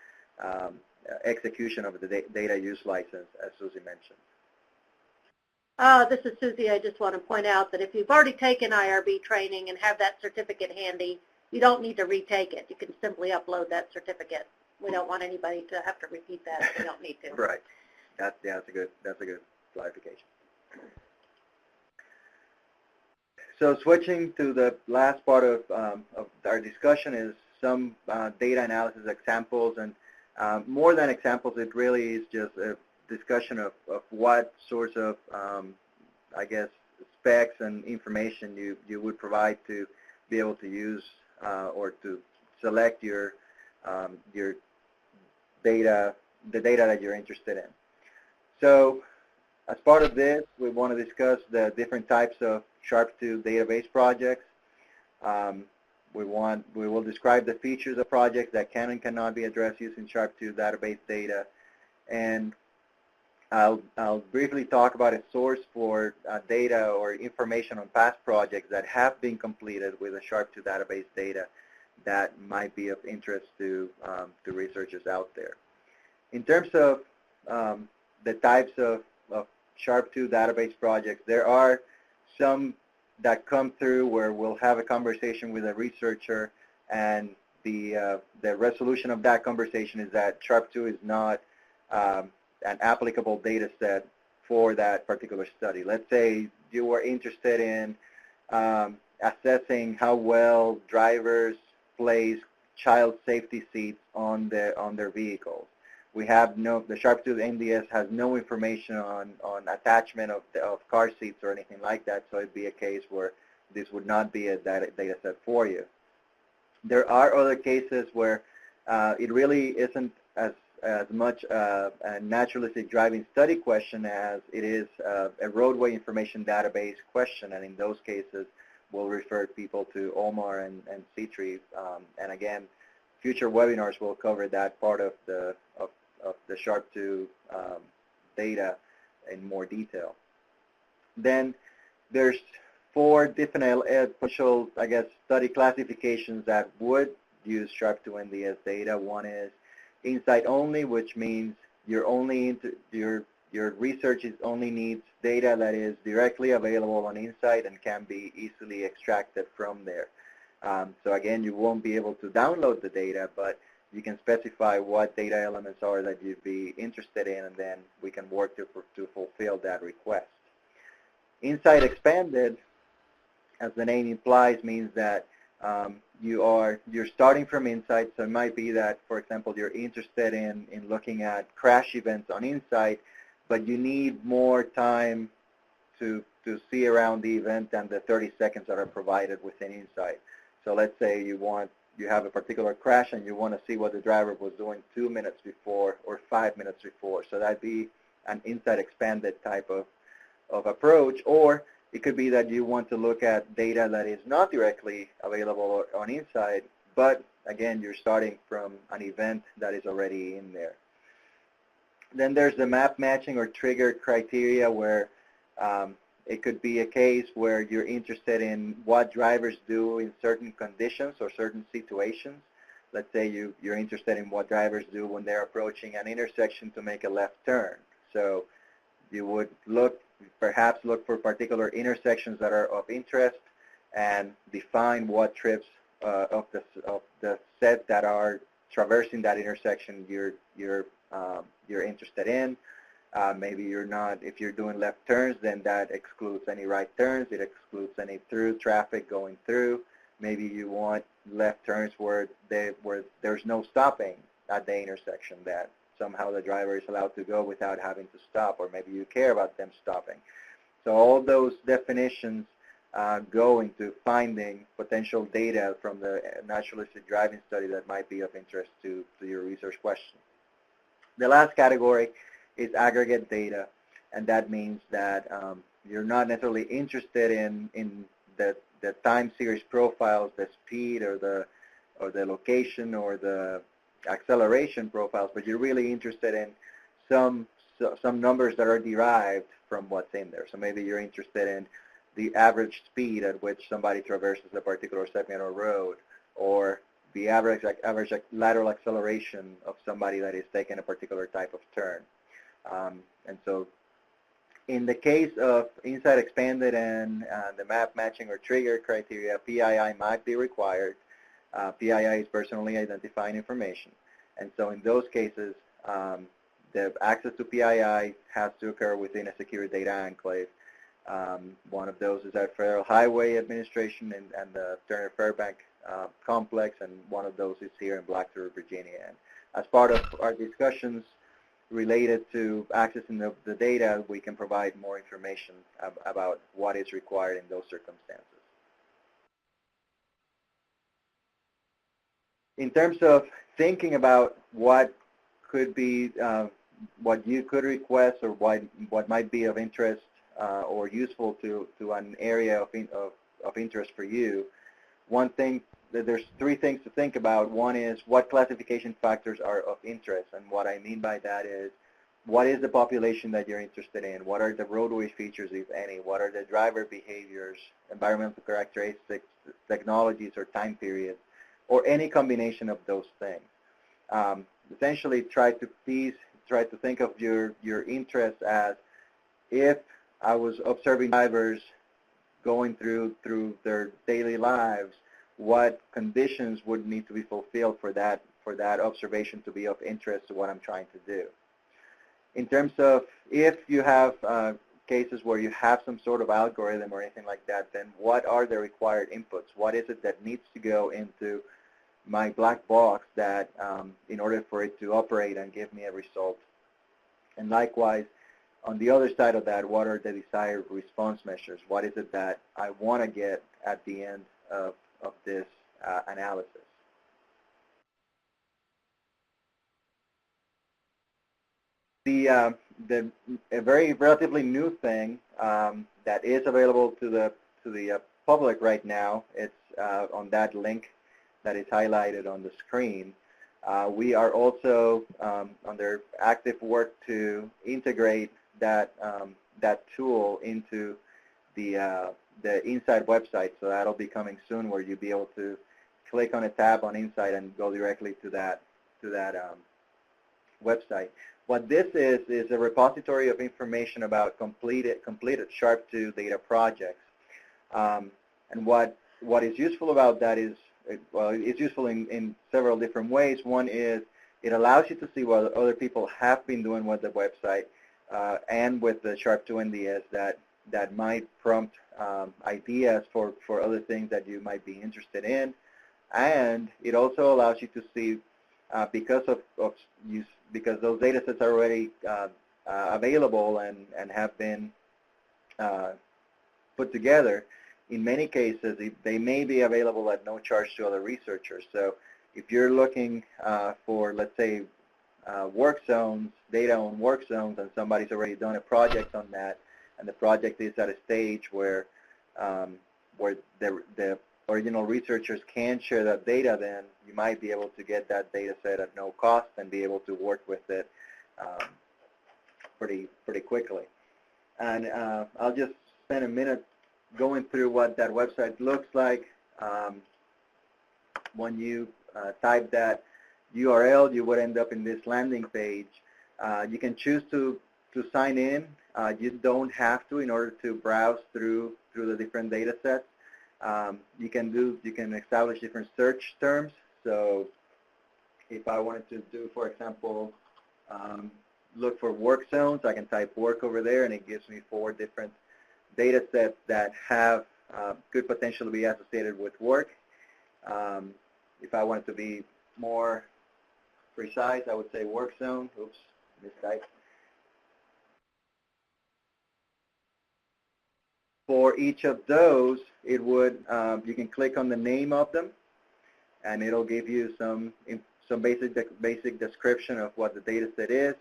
execution of the data use license, as Susie mentioned. This is Susie. I just want to point out that if you've already taken IRB training and have that certificate handy, you don't need to retake it. You can simply upload that certificate. We don't want anybody to have to repeat that if they don't need to. Right. That's a good clarification. So switching to the last part of our discussion is some data analysis examples, and more than examples, it really is just a discussion of what sorts of, I guess, specs and information you would provide to be able to use or to select your data, the data that you're interested in. So as part of this, we want to discuss the different types of SHRP2 database projects. We will describe the features of projects that can and cannot be addressed using SHRP2 database data, and I'll briefly talk about a source for data or information on past projects that have been completed with a SHRP2 database data that might be of interest to researchers out there. In terms of the types of SHRP2 database projects, there are some that come through where we'll have a conversation with a researcher, and the resolution of that conversation is that SHRP2 is not an applicable data set for that particular study. Let's say you were interested in assessing how well drivers place child safety seats on their vehicles. We have the SHRP2 NDS has no information on attachment of car seats or anything like that, so it'd be a case where this would not be a data set for you. There are other cases where it really isn't as much a naturalistic driving study question as it is a roadway information database question, and in those cases we'll refer people to OMAR and C3, and again, future webinars will cover that part of the SHRP2 data in more detail. Then there's 4 different potential, I guess, study classifications that would use SHRP2 NDS data. One is Insight only, which means your research only needs data that is directly available on Insight and can be easily extracted from there. So again, you won't be able to download the data, but you can specify what data elements are that you'd be interested in, and then we can work to fulfill that request. Insight expanded, as the name implies, means that you're starting from Insight. So it might be that, for example, you're interested in looking at crash events on Insight, but you need more time to see around the event than the 30 seconds that are provided within Insight. So let's say you have a particular crash and you want to see what the driver was doing 2 minutes before or 5 minutes before. So that'd be an Insight expanded type of approach. Or it could be that you want to look at data that is not directly available on Insight, but again, you're starting from an event that is already in there. Then there's the map matching or trigger criteria, where it could be a case where you're interested in what drivers do in certain conditions or certain situations. Let's say you're interested in what drivers do when they're approaching an intersection to make a left turn. So you would perhaps look for particular intersections that are of interest and define what trips of the set that are traversing that intersection you're interested in. Maybe you're not, if you're doing left turns, then that excludes any right turns. It excludes any through traffic going through. Maybe you want left turns where there's no stopping at the intersection, that somehow the driver is allowed to go without having to stop, or maybe you care about them stopping. So all those definitions go into finding potential data from the naturalistic driving study that might be of interest to your research question. The last category is aggregate data, and that means that you're not necessarily interested in the time series profiles, the speed or the location or the acceleration profiles, but you're really interested in some numbers that are derived from what's in there. So maybe you're interested in the average speed at which somebody traverses a particular segment or road, or the average lateral acceleration of somebody that is taking a particular type of turn. And so in the case of inside expanded and the map matching or trigger criteria, PII might be required. PII is personally identifying information. And so in those cases, the access to PII has to occur within a secure data enclave. One of those is our Federal Highway Administration and the Turner Fairbank complex, and one of those is here in Blacksburg, Virginia. And as part of our discussions related to accessing the data, we can provide more information about what is required in those circumstances. In terms of thinking about what could be, what you could request, or what might be of interest or useful to an area of interest for you, one thing, there's three things to think about. One is what classification factors are of interest, and what I mean by that is, what is the population that you're interested in? What are the roadway features, if any? What are the driver behaviors, environmental characteristics, technologies, or time periods, or any combination of those things? Essentially, try to think of your interest as, if I was observing drivers going through their daily lives, what conditions would need to be fulfilled for that observation to be of interest to what I'm trying to do. In terms of, if you have cases where you have some sort of algorithm or anything like that, then what are the required inputs? What is it that needs to go into my black box that in order for it to operate and give me a result? And likewise, on the other side of that, what are the desired response measures? What is it that I want to get at the end of this analysis? A very relatively new thing that is available to the public right now, it's on that link that is highlighted on the screen. We are also under active work to integrate that tool into the Insight website. So that'll be coming soon, where you'll be able to click on a tab on Insight and go directly to that website. What this is a repository of information about completed SHRP2 data projects. And what is useful about that is, well, it's useful in several different ways. One is it allows you to see what other people have been doing with the website and with the SHRP2 NDS that might prompt ideas for other things that you might be interested in. And it also allows you to see, because those data sets are already available and have been put together, in many cases they may be available at no charge to other researchers. So if you're looking for, let's say, work zones, data on work zones, and somebody's already done a project on that, and the project is at a stage where the original researchers can share that data, then you might be able to get that data set at no cost and be able to work with it pretty quickly. And I'll just spend a minute going through what that website looks like. When you type that URL, you would end up in this landing page. You can choose to sign in. You don't have to in order to browse through the different data sets. You can establish different search terms. So if I wanted to do, for example, look for work zones, I can type work over there, and it gives me 4 different data sets that have could potentially be associated with work. If I wanted to be more precise, I would say work zone. Oops, mistyped. For each of those, it would you can click on the name of them, and it'll give you some basic description of what the data set is.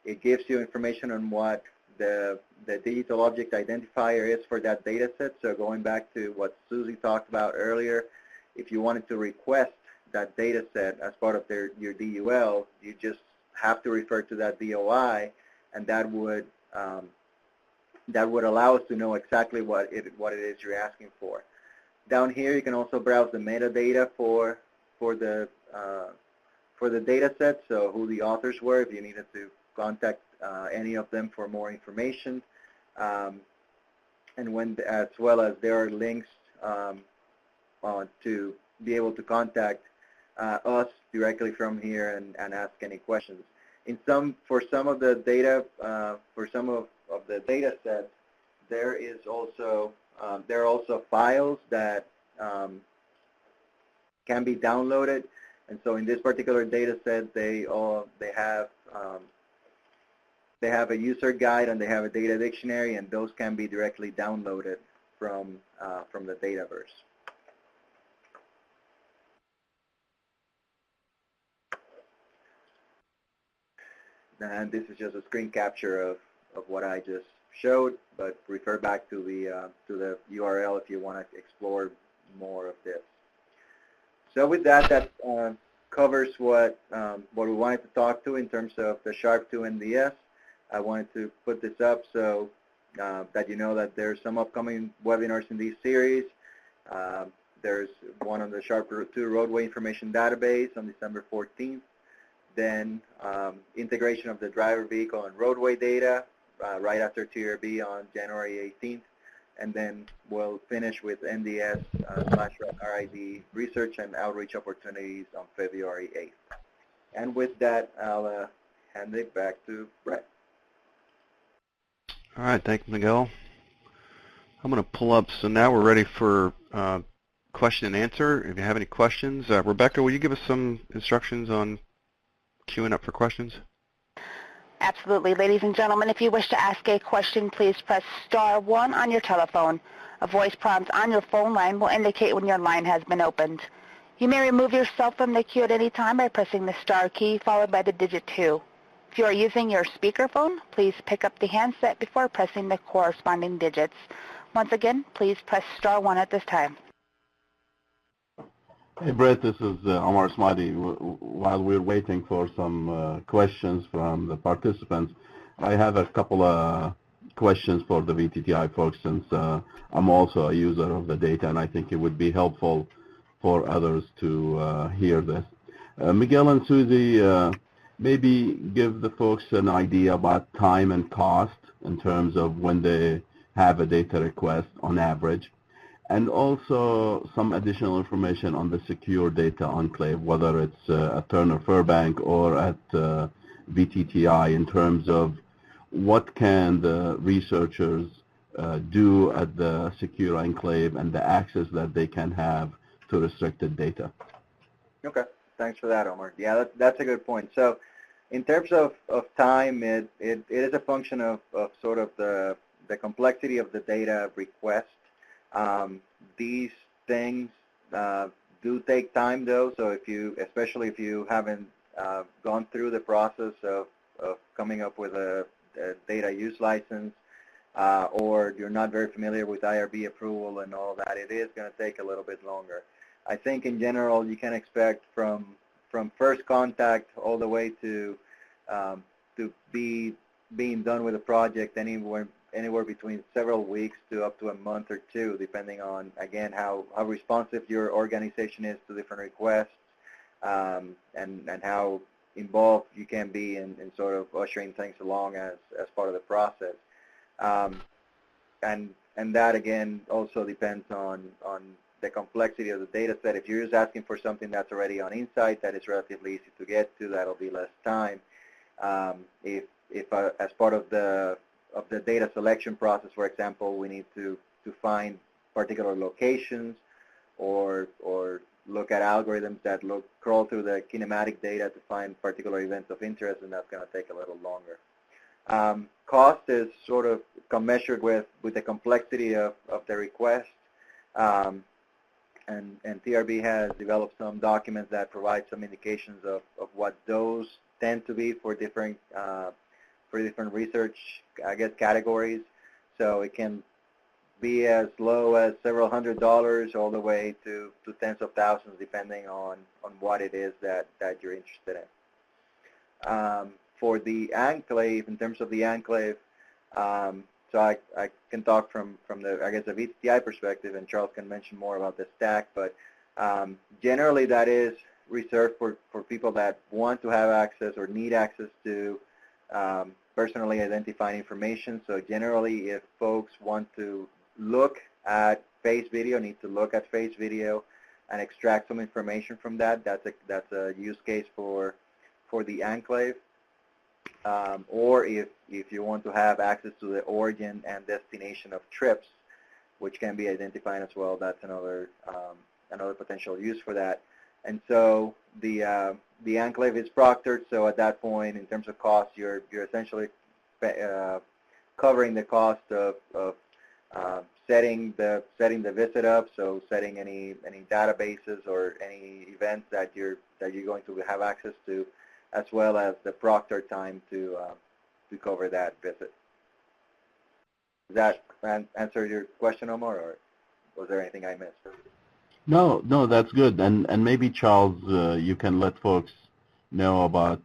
It gives you information on what the digital object identifier is for that data set. So going back to what Susie talked about earlier, if you wanted to request that data set as part of your DUL, you just have to refer to that DOI, and that would allow us to know exactly what it is you're asking for. Down here, you can also browse the metadata for the data set, so who the authors were, if you needed to contact any of them for more information, and as well as there are links to be able to contact us directly from here and ask any questions. For some of the data, for some of the data sets, there are also files that can be downloaded, and so in this particular data set, they have a user guide and they have a data dictionary, and those can be directly downloaded from the Dataverse. And this is just a screen capture of what I just showed, but refer back to the URL if you want to explore more of this. So with that covers what we wanted to talk to in terms of the SHRP2 NDS. I wanted to put this up so that you know that there's some upcoming webinars in this series. There's one on the SHRP2 Roadway Information Database on December 14th. Then integration of the driver vehicle and roadway data right after TRB on January 18th. And then we'll finish with NDS/RID research and outreach opportunities on February 8th. And with that, I'll hand it back to Brett. All right, thank you, Miguel. I'm going to pull up, so now we're ready for question and answer. If you have any questions, Rebecca, will you give us some instructions on queuing up for questions? Absolutely. Ladies and gentlemen, if you wish to ask a question, please press *1 on your telephone. A voice prompt on your phone line will indicate when your line has been opened. You may remove yourself from the queue at any time by pressing the * key followed by the digit 2. If you are using your speakerphone, please pick up the handset before pressing the corresponding digits. Once again, please press *1 at this time. Hey, Brett, this is Omar Smadi. While we're waiting for some questions from the participants, I have a couple of questions for the VTTI folks, since I'm also a user of the data, and I think it would be helpful for others to hear this. Miguel and Susie, maybe give the folks an idea about time and cost in terms of when they have a data request on average, and also some additional information on the secure data enclave, whether it's at Turner Fairbank or at VTTI, in terms of what can the researchers do at the secure enclave and the access that they can have to restricted data. Okay, thanks for that, Omar. Yeah, that's a good point. So in terms of time, it is a function of sort of the complexity of the data request. These things do take time, though, so especially if you haven't gone through the process of coming up with a data use license, or you're not very familiar with IRB approval and all that, it is going to take a little bit longer. I think in general you can expect from first contact all the way to being done with the project anywhere between several weeks to up to a month or two, depending on, again, how responsive your organization is to different requests, and how involved you can be in sort of ushering things along as part of the process. And that, again, also depends on the complexity of the data set. If you're just asking for something that's already on Insight that is relatively easy to get to, that'll be less time. as part of the data selection process, for example, we need to find particular locations or look at algorithms that crawl through the kinematic data to find particular events of interest, and that's going to take a little longer. Cost is sort of commensurate with the complexity of the request, and TRB has developed some documents that provide some indications of what those tend to be for different research, I guess, categories. So it can be as low as several $100s all the way to tens of thousands, depending on what it is that you're interested in. For the enclave, in terms of the enclave, so I can talk from the, I guess, the VTTI perspective, and Charles can mention more about the STAC, but generally that is reserved for people that want to have access or need access to personally identified information. So generally, if folks want to look at face video, need to look at face video and extract some information from that, that's a use case for the enclave. Or if you want to have access to the origin and destination of trips, which can be identified as well, that's another potential use for that. And so the enclave is proctored, so at that point, in terms of cost, you're essentially covering the cost of setting the visit up, so setting any databases or any events that you're going to have access to, as well as the proctor time to cover that visit. Does that answer your question, Omar, or was there anything I missed? No, that's good. And maybe, Charles, you can let folks know about,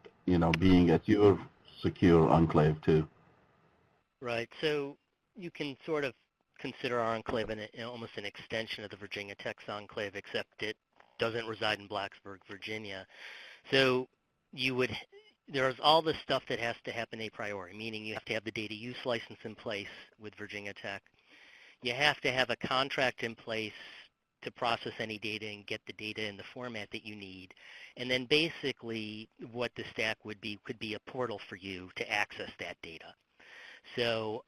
being at your secure enclave too. Right. So you can sort of consider our enclave almost an extension of the Virginia Tech's enclave, except it doesn't reside in Blacksburg, Virginia. So there's all the stuff that has to happen a priori, meaning you have to have the data use license in place with Virginia Tech. You have to have a contract in place to process any data and get the data in the format that you need. And then basically what the STAC would be could be a portal for you to access that data. So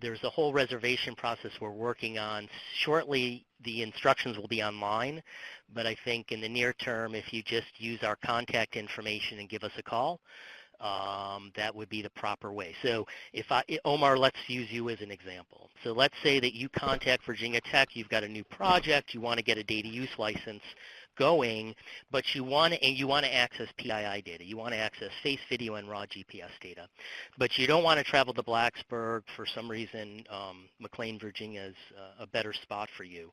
there's a whole reservation process we're working on. Shortly, the instructions will be online, but I think in the near term, if you just use our contact information and give us a call, that would be the proper way. So Omar, let's use you as an example. So let's say that you contact Virginia Tech, you've got a new project, you want to get a data use license going, but you want to access PII data. You want to access face video and raw GPS data, but you don't want to travel to Blacksburg. For some reason, McLean, Virginia is a better spot for you.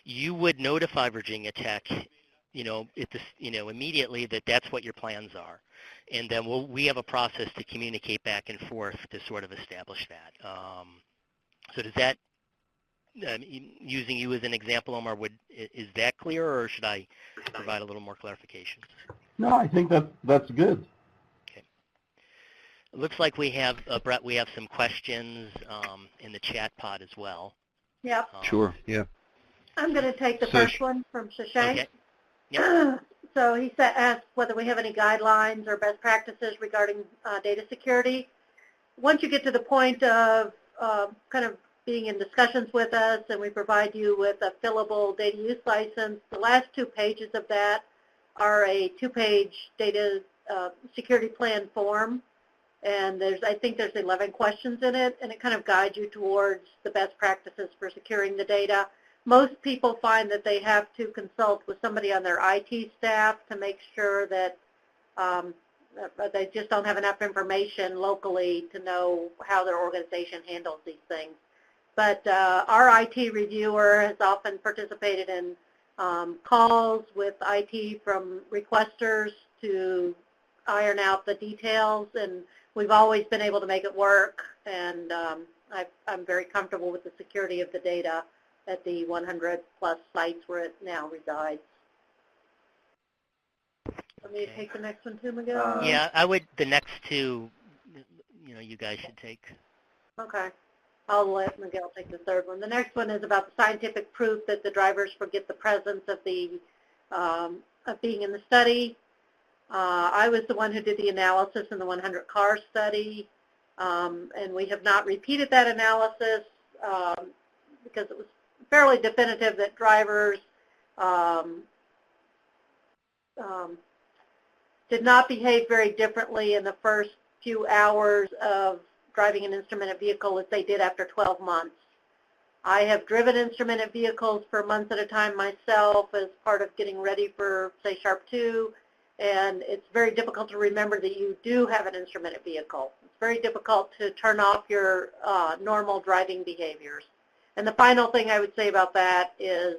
You would notify Virginia Tech, immediately that that's what your plans are, and then we have a process to communicate back and forth to sort of establish that. So does that? Using you as an example, Omar, is that clear, or should I provide a little more clarification? No, I think that's good. Okay. It looks like we have, Brett, we have some questions in the chat pod as well. Yep. Sure, yeah. I'm going to take the first one from Shashank. Okay. Yep. So he asked whether we have any guidelines or best practices regarding data security. Once you get to the point of kind of being in discussions with us and we provide you with a fillable data use license, the last 2 pages of that are a 2-page data security plan form, and I think there's 11 questions in it, and it kind of guides you towards the best practices for securing the data. Most people find that they have to consult with somebody on their IT staff to make sure that they just don't have enough information locally to know how their organization handles these things. But our IT reviewer has often participated in calls with IT from requesters to iron out the details, and we've always been able to make it work, and I'm very comfortable with the security of the data at the 100-plus sites where it now resides. Let me take the next one too, Miguel. Yeah, the next 2, you guys should take. Okay. I'll let Miguel take the third one. The next one is about the scientific proof that the drivers forget the presence of of being in the study. I was the one who did the analysis in the 100-car study, and we have not repeated that analysis because it was fairly definitive that drivers did not behave very differently in the first few hours of driving an instrumented vehicle as they did after 12 months. I have driven instrumented vehicles for months at a time myself as part of getting ready for, say, SHRP2, and it's very difficult to remember that you do have an instrumented vehicle. It's very difficult to turn off your normal driving behaviors. And the final thing I would say about that is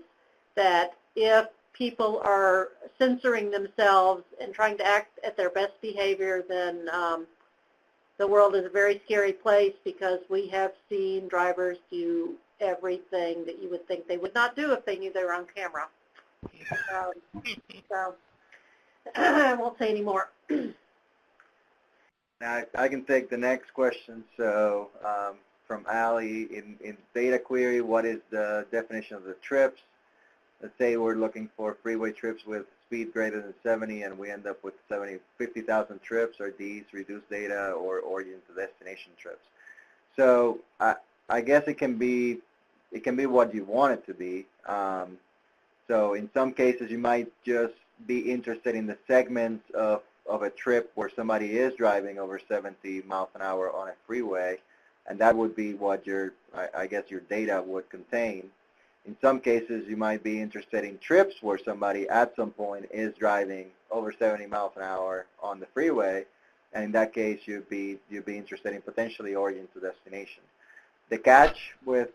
that if people are censoring themselves and trying to act at their best behavior, then the world is a very scary place, because we have seen drivers do everything that you would think they would not do if they knew they were on camera. So I won't say any more. Now I can take the next question. So from Ali, in data query, what is the definition of the trips? Let's say we're looking for freeway trips with speed greater than 70, and we end up with 50,000 trips. Are these reduced data or origin to destination trips? So I guess it can be what you want it to be. So in some cases, you might just be interested in the segments of a trip where somebody is driving over 70 miles an hour on a freeway, and that would be what I guess your data would contain. In some cases, you might be interested in trips where somebody at some point is driving over 70 miles an hour on the freeway, and in that case, you'd be interested in potentially origin to destination. The catch with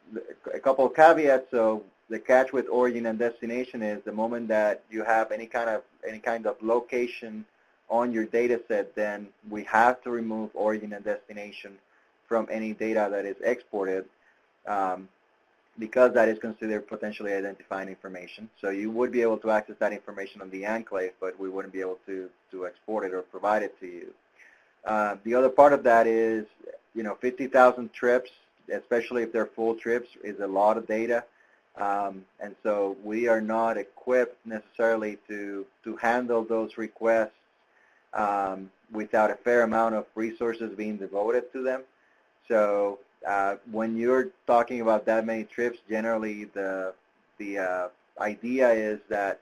a couple of caveats. So the catch with origin and destination is the moment that you have any kind of location on your data set, then we have to remove origin and destination from any data that is exported, because that is considered potentially identifying information. So you would be able to access that information on the enclave, but we wouldn't be able to export it or provide it to you. The other part of that is, 50,000 trips, especially if they're full trips, is a lot of data. And so we are not equipped necessarily to handle those requests without a fair amount of resources being devoted to them. So when you're talking about that many trips, generally the idea is that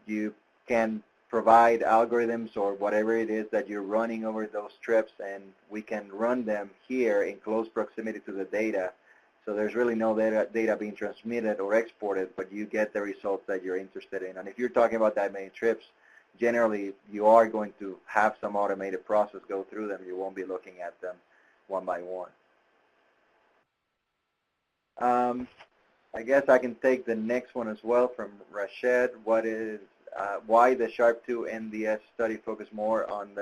you can provide algorithms or whatever it is that you're running over those trips, and we can run them here in close proximity to the data. So there's really no data being transmitted or exported, but you get the results that you're interested in. And if you're talking about that many trips, generally you are going to have some automated process go through them. You won't be looking at them one by one. I guess I can take the next one as well from Rashid. Why the SHRP2 NDS study focus more on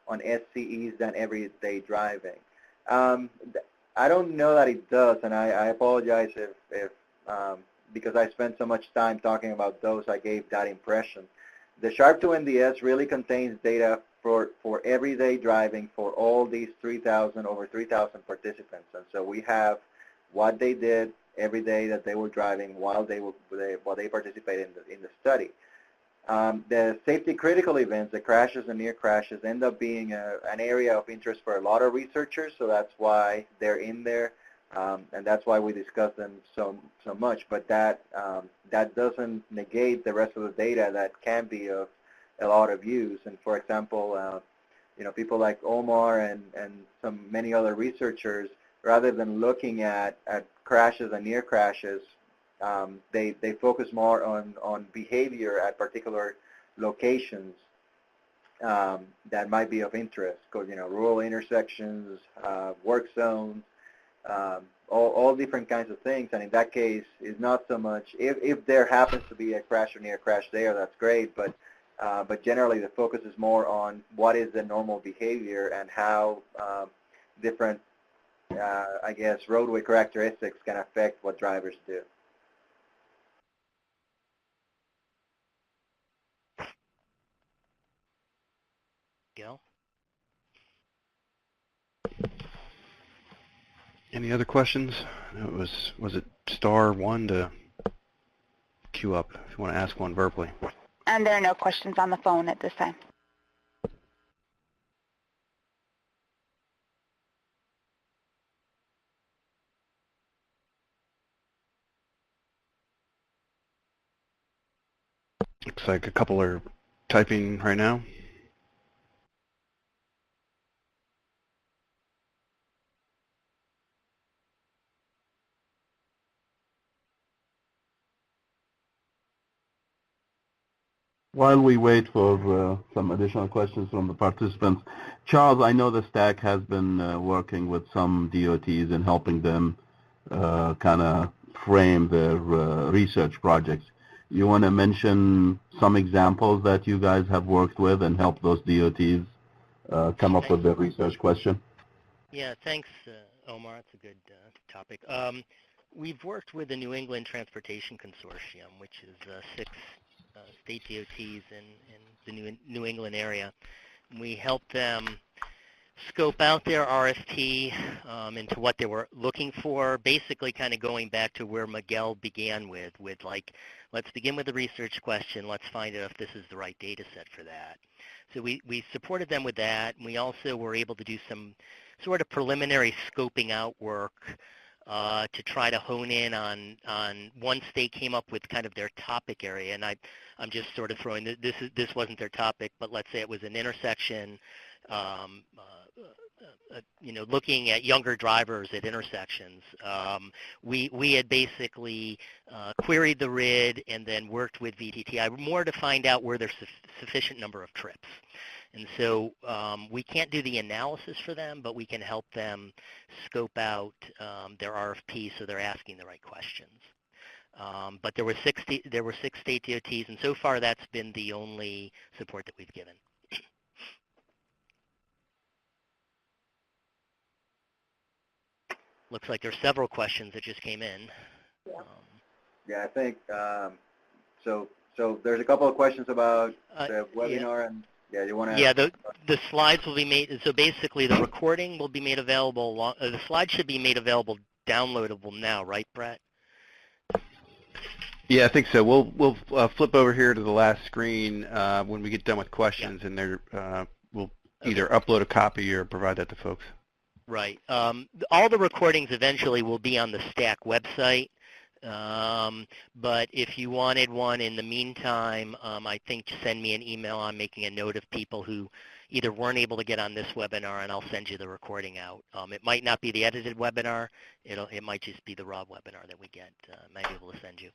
SCEs than everyday driving? I don't know that it does, and I apologize if because I spent so much time talking about those, I gave that impression. The SHRP2 NDS really contains data for everyday driving for all these over 3,000 participants, and so we have what they did every day that they were driving while they participated in the study. The safety critical events, the crashes and near crashes, end up being an area of interest for a lot of researchers, so that's why they're in there, and that's why we discuss them so much. But that doesn't negate the rest of the data that can be of a lot of use. And for example, people like Omar and many other researchers, rather than looking at crashes and near crashes, they focus more on behavior at particular locations that might be of interest, rural intersections, work zones, all different kinds of things. And in that case, it's not so much if there happens to be a crash or near crash there, that's great. But generally, the focus is more on what is the normal behavior and how different, I guess, roadway characteristics can affect what drivers do. Go. Any other questions? Was it *1 to queue up if you want to ask one verbally? And there are no questions on the phone at this time. looks like a couple are typing right now. While we wait for some additional questions from the participants, Charles, I know the STAC has been working with some DOTs and helping them kind of frame their research projects. You want to mention some examples that you guys have worked with and helped those DOTs come up with their research question? Yeah, thanks, Omar. It's a good topic. We've worked with the New England Transportation Consortium, which is 6 state DOTs in the New England area. We helped them scope out their RFP into what they were looking for, basically kind of going back to where Miguel began with like, let's begin with the research question, let's find out if this is the right data set for that. So we supported them with that, and we also were able to do some sort of preliminary scoping out work to try to hone in on once they came up with kind of their topic area, and I'm just sort of throwing, this wasn't their topic, but let's say it was an intersection, looking at younger drivers at intersections. We had basically queried the RID and then worked with VTTI more to find out where there's sufficient number of trips. And so we can't do the analysis for them, but we can help them scope out their RFP so they're asking the right questions. But there were 6 state DOTs, and so far that's been the only support that we've given. Looks like there's several questions that just came in. Yeah, I think so. There's a couple of questions about the webinar, and you want to? Yeah, the slides will be made. So basically, the recording will be made available. The slides should be made available, downloadable now, right, Brett? Yeah, I think so. We'll flip over here to the last screen when we get done with questions, and we'll either upload a copy or provide that to folks. Right. All the recordings eventually will be on the STAC website, but if you wanted one in the meantime, I think send me an email. I'm making a note of people who either weren't able to get on this webinar, and I'll send you the recording out. It might not be the edited webinar. It might just be the raw webinar that we get. I might be able to send you.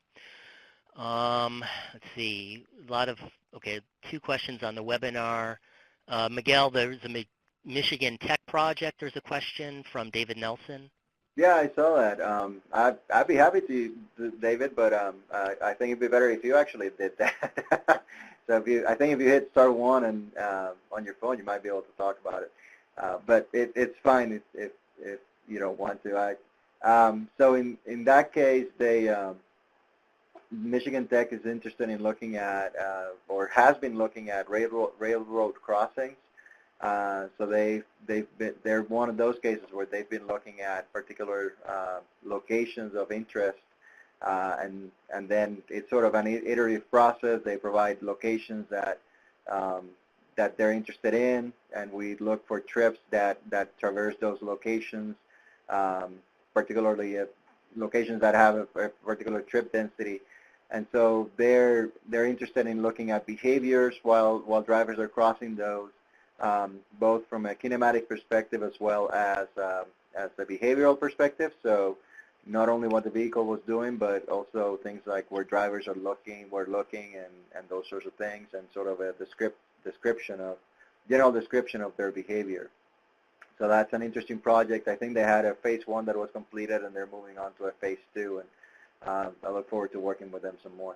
Let's see. 2 questions on the webinar. Miguel, there's a Michigan Tech Project, there's a question from David Nelson. Yeah, I saw that. I'd be happy to, David, but I think it'd be better if you actually did that. So I think if you hit *1 and on your phone, you might be able to talk about it. But it's fine if you don't want to. So in that case, Michigan Tech is interested in looking at or has been looking at railroad crossings. So they're one of those cases where they've been looking at particular locations of interest, and then it's sort of an iterative process. They provide locations that they're interested in, and we look for trips that traverse those locations, particularly locations that have a particular trip density. And so they're interested in looking at behaviors while drivers are crossing those. Both from a kinematic perspective as well as a behavioral perspective. So not only what the vehicle was doing, but also things like where drivers are looking, and those sorts of things, and sort of a general description of their behavior. So that's an interesting project. I think they had a phase 1 that was completed, and they're moving on to a phase 2, and I look forward to working with them some more.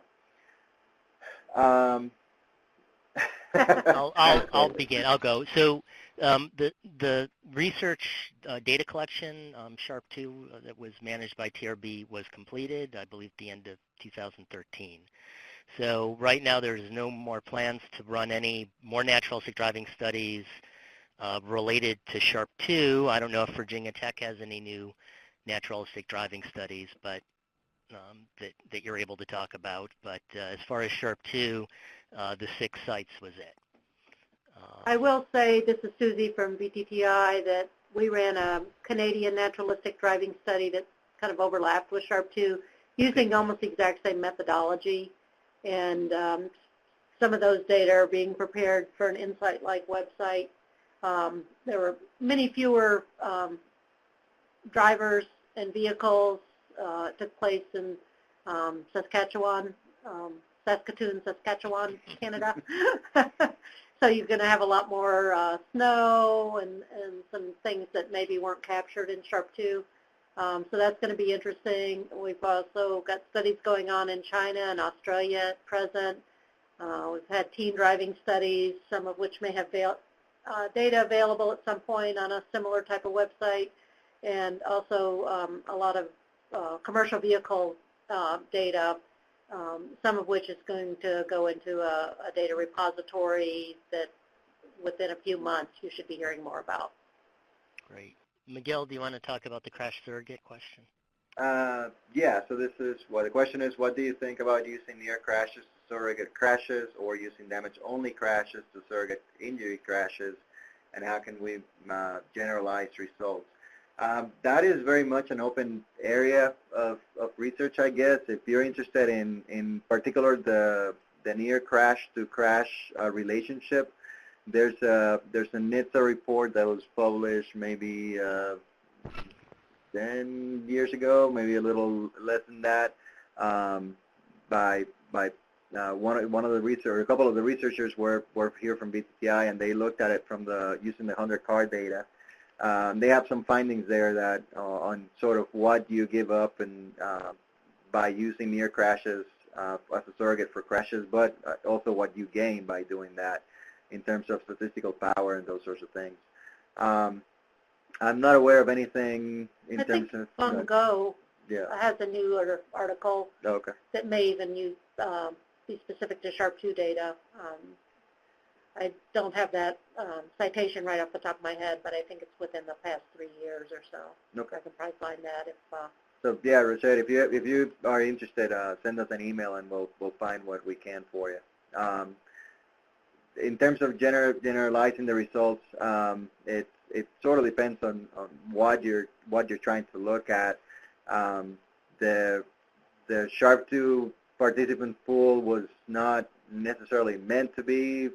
I'll begin. I'll go. So the research data collection, SHRP2, that was managed by TRB was completed, I believe, at the end of 2013. So right now there's no more plans to run any more naturalistic driving studies related to SHRP2. I don't know if Virginia Tech has any new naturalistic driving studies, but that you're able to talk about. But as far as SHRP2, the 6 sites was it. I will say, this is Susie from VTTI, that we ran a Canadian naturalistic driving study that kind of overlapped with SHRP2 using almost the exact same methodology, and some of those data are being prepared for an Insight-like website. There were many fewer drivers and vehicles. Took place in Saskatchewan, Saskatchewan, Canada. So you're going to have a lot more snow and some things that maybe weren't captured in SHRP2. So that's going to be interesting. We've also got studies going on in China and Australia at present. We've had teen driving studies, some of which may have data available at some point on a similar type of website, and also a lot of commercial vehicle data, some of which is going to go into a data repository that within a few months you should be hearing more about. Great. Miguel, do you want to talk about the crash surrogate question? Yeah, so this is, the question is, what do you think about using near crashes to surrogate crashes, or using damage-only crashes to surrogate injury crashes, and how can we generalize results? That is very much an open area of research, I guess. If you're interested in particular the near crash to crash relationship, there's a NHTSA report that was published maybe 10 years ago, maybe a little less than that, by one of the researchers, a couple of the researchers were here from BTTI, and they looked at it from using the 100-car data. They have some findings there that on sort of what you give up and by using near crashes as a surrogate for crashes, but also what you gain by doing that in terms of statistical power and those sorts of things. I'm not aware of anything in terms of... On Go yeah. has a new article okay. that may even use, be specific to SHRP2 data. I don't have that citation right off the top of my head, but I think it's within the past 3 years or so. Okay. I can probably find that if... So yeah, Rashad, if you are interested, send us an email and we'll find what we can for you. In terms of generalizing the results, it sort of depends on what you're trying to look at. The SHRP2 participant pool was not necessarily meant to be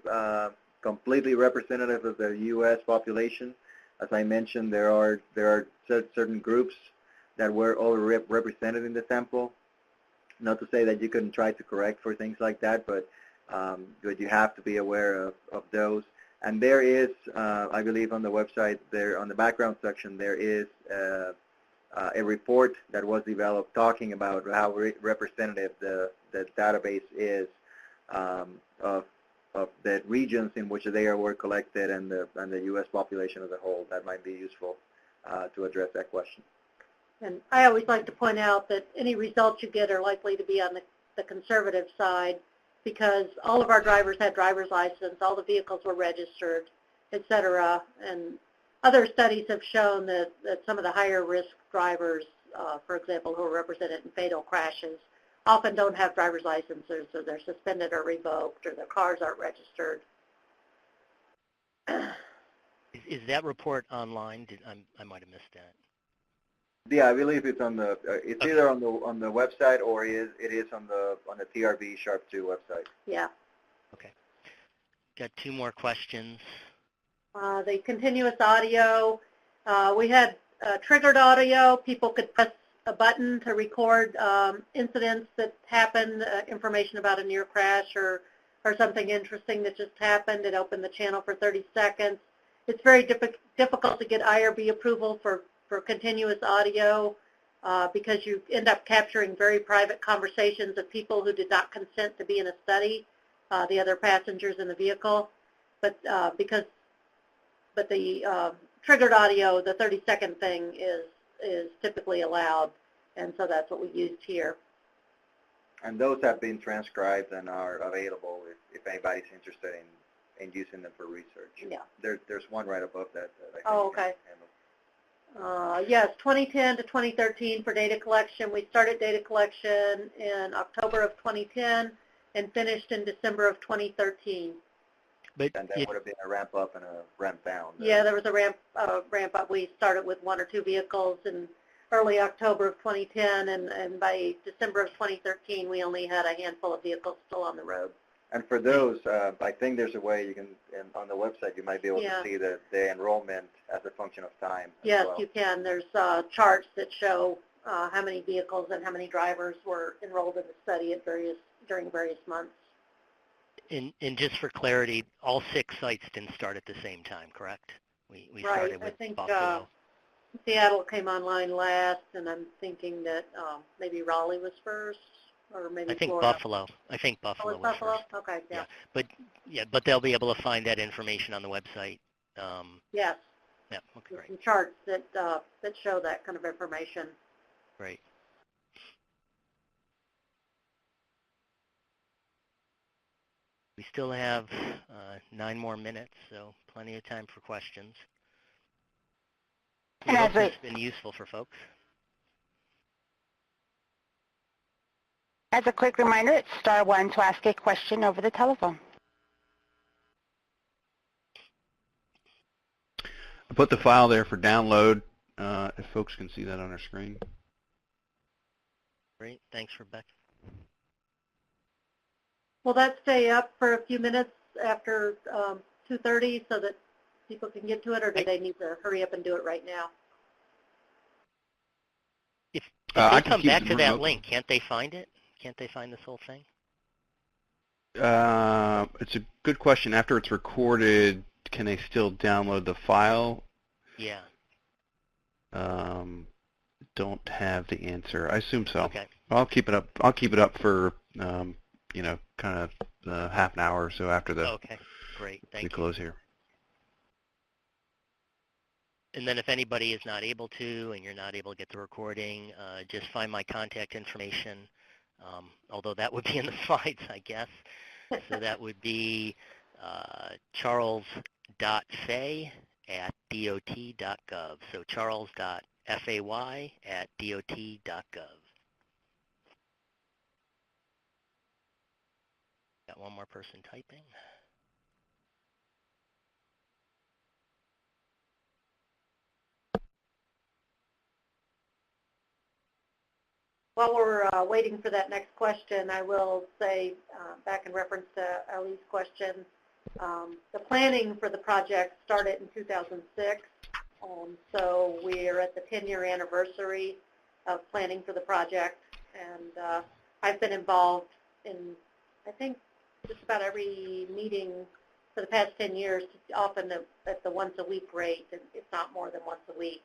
completely representative of the U.S. population. As I mentioned, there are certain groups that were overrepresented in the sample. Not to say that you couldn't try to correct for things like that, but you have to be aware of those. And there is, I believe on the website, there on the background section, there is a report that was developed talking about how representative the database is of the regions in which the data were collected and the U.S. population as a whole. That might be useful to address that question. And I always like to point out that any results you get are likely to be on the conservative side, because all of our drivers had driver's license, all the vehicles were registered, et cetera. And other studies have shown that some of the higher risk drivers, for example, who are represented in fatal crashes, often don't have driver's licenses, or they're suspended or revoked, or their cars aren't registered. Is that report online? I might have missed that. Yeah, I believe it's on the. It's okay. Either on the website or it is on the TRB SHRP2 website. Yeah. Okay. Got two more questions. The continuous audio. We had triggered audio. People could press a button to record incidents that happened, information about a near crash or something interesting that just happened. It opened the channel for 30 seconds. It's very difficult to get IRB approval for continuous audio because you end up capturing very private conversations of people who did not consent to be in a study, the other passengers in the vehicle. But the triggered audio, the 30-second thing is typically allowed, and so that's what we used here. And those have been transcribed and are available if anybody's interested in using them for research. Yeah. There's one right above that. I think oh, okay. Yes, 2010 to 2013 for data collection. We started data collection in October of 2010 and finished in December of 2013. But and that would have been a ramp up and a ramp down. Yeah, there was a ramp up. We started with 1 or 2 vehicles in early October of 2010, and by December of 2013, we only had a handful of vehicles still on the road. And for those, I think there's a way you can, on the website, you might be able to see the enrollment as a function of time. Yes, well. you can. There's charts that show how many vehicles and how many drivers were enrolled in the study at during various months. And just for clarity, all 6 sites didn't start at the same time, correct? We started with Buffalo. Seattle came online last, and I'm thinking that maybe Raleigh was first, or maybe I think Florida. Buffalo. I think Buffalo was Buffalo? first. Okay, yeah. But they'll be able to find that information on the website. Yes. Yeah. Okay, There's great. some charts that show that kind of information. Great. We still have 9 more minutes, so plenty of time for questions. What else has been useful for folks? As a quick reminder, it's star 1 to ask a question over the telephone. I put the file there for download, if folks can see that on our screen. Great. Thanks, Rebecca. Will that stay up for a few minutes after 2:30 so that people can get to it, or do they need to hurry up and do it right now? If they come back to that link, can't they find it? Can't they find this whole thing? It's a good question. After it's recorded, can they still download the file? Yeah. Don't have the answer. I assume so. Okay. I'll keep it up. I'll keep it up for kind of half an hour or so after the Okay. Great. Thank you. close here. And then if anybody is not able to, and you're not able to get the recording, just find my contact information. Although that would be in the slides, I guess. So that would be charles.fay@dot.gov. So charles.fay@dot.gov. Got one more person typing. While we're waiting for that next question, I will say, back in reference to Ali's question, the planning for the project started in 2006, so we are at the 10-year anniversary of planning for the project, and I've been involved in, I think, just about every meeting for the past 10 years, often at the once-a-week rate, if not more than once a week.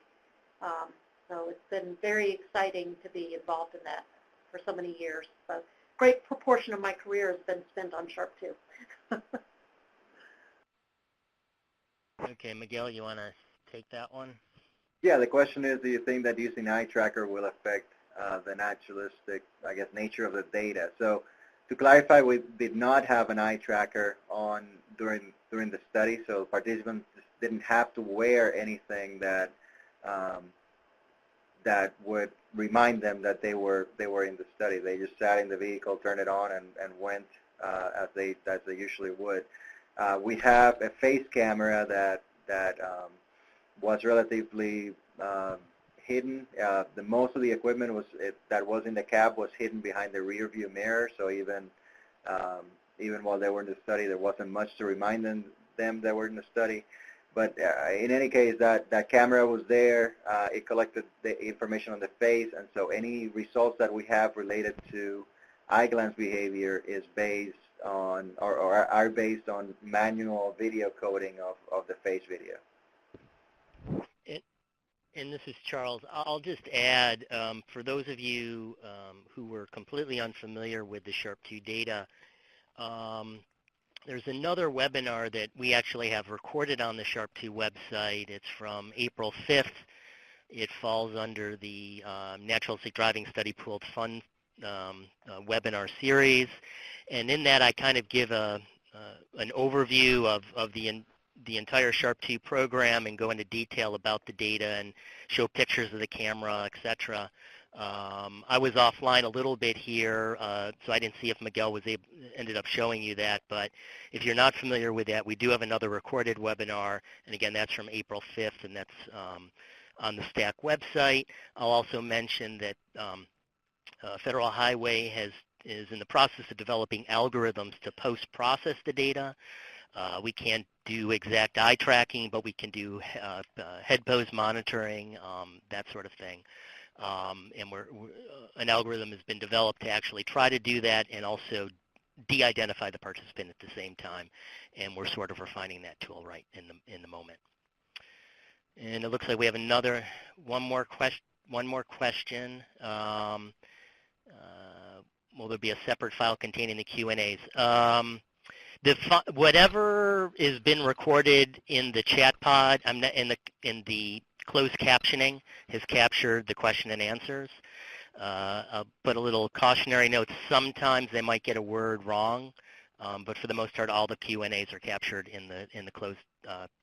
So it's been very exciting to be involved in that for so many years. A great proportion of my career has been spent on SHRP2. Okay, Miguel, you want to take that one? Yeah, the question is, do you think that using eye tracker will affect the naturalistic, I guess, nature of the data? So to clarify, we did not have an eye tracker on during the study, so participants didn't have to wear anything that that would remind them that they were in the study. They just sat in the vehicle, turned it on, and went as they usually would. We have a face camera that was relatively hidden. Most of the equipment that was in the cab was hidden behind the rear view mirror. So even while they were in the study, there wasn't much to remind them they were in the study. But in any case, that camera was there. It collected the information on the face, and so any results that we have related to eye glance behavior is based on, or are based on manual video coding of the face video. And this is Charles. I'll just add, for those of you who were completely unfamiliar with the SHRP2 data, there's another webinar that we actually have recorded on the SHRP2 website. It's from April 5th. It falls under the Naturalistic Driving Study Pooled Fund webinar series. And in that, I kind of give an overview of the entire SHRP2 program and go into detail about the data and show pictures of the camera, etc. I was offline a little bit here, so I didn't see if Miguel ended up showing you that. But if you're not familiar with that, we do have another recorded webinar, and again, that's from April 5th, and that's on the STAC website. I'll also mention that Federal Highway has is in the process of developing algorithms to post-process the data. We can't do exact eye tracking, but we can do head pose monitoring, that sort of thing. And an algorithm has been developed to actually try to do that and also de-identify the participant at the same time. And we're sort of refining that tool right in the moment. And it looks like we have one more question. Will there be a separate file containing the Q&As? Whatever has been recorded in the chat pod, in the closed captioning, has captured the question and answers. I'll put a little cautionary note. Sometimes they might get a word wrong, but for the most part, all the Q&As are captured in the closed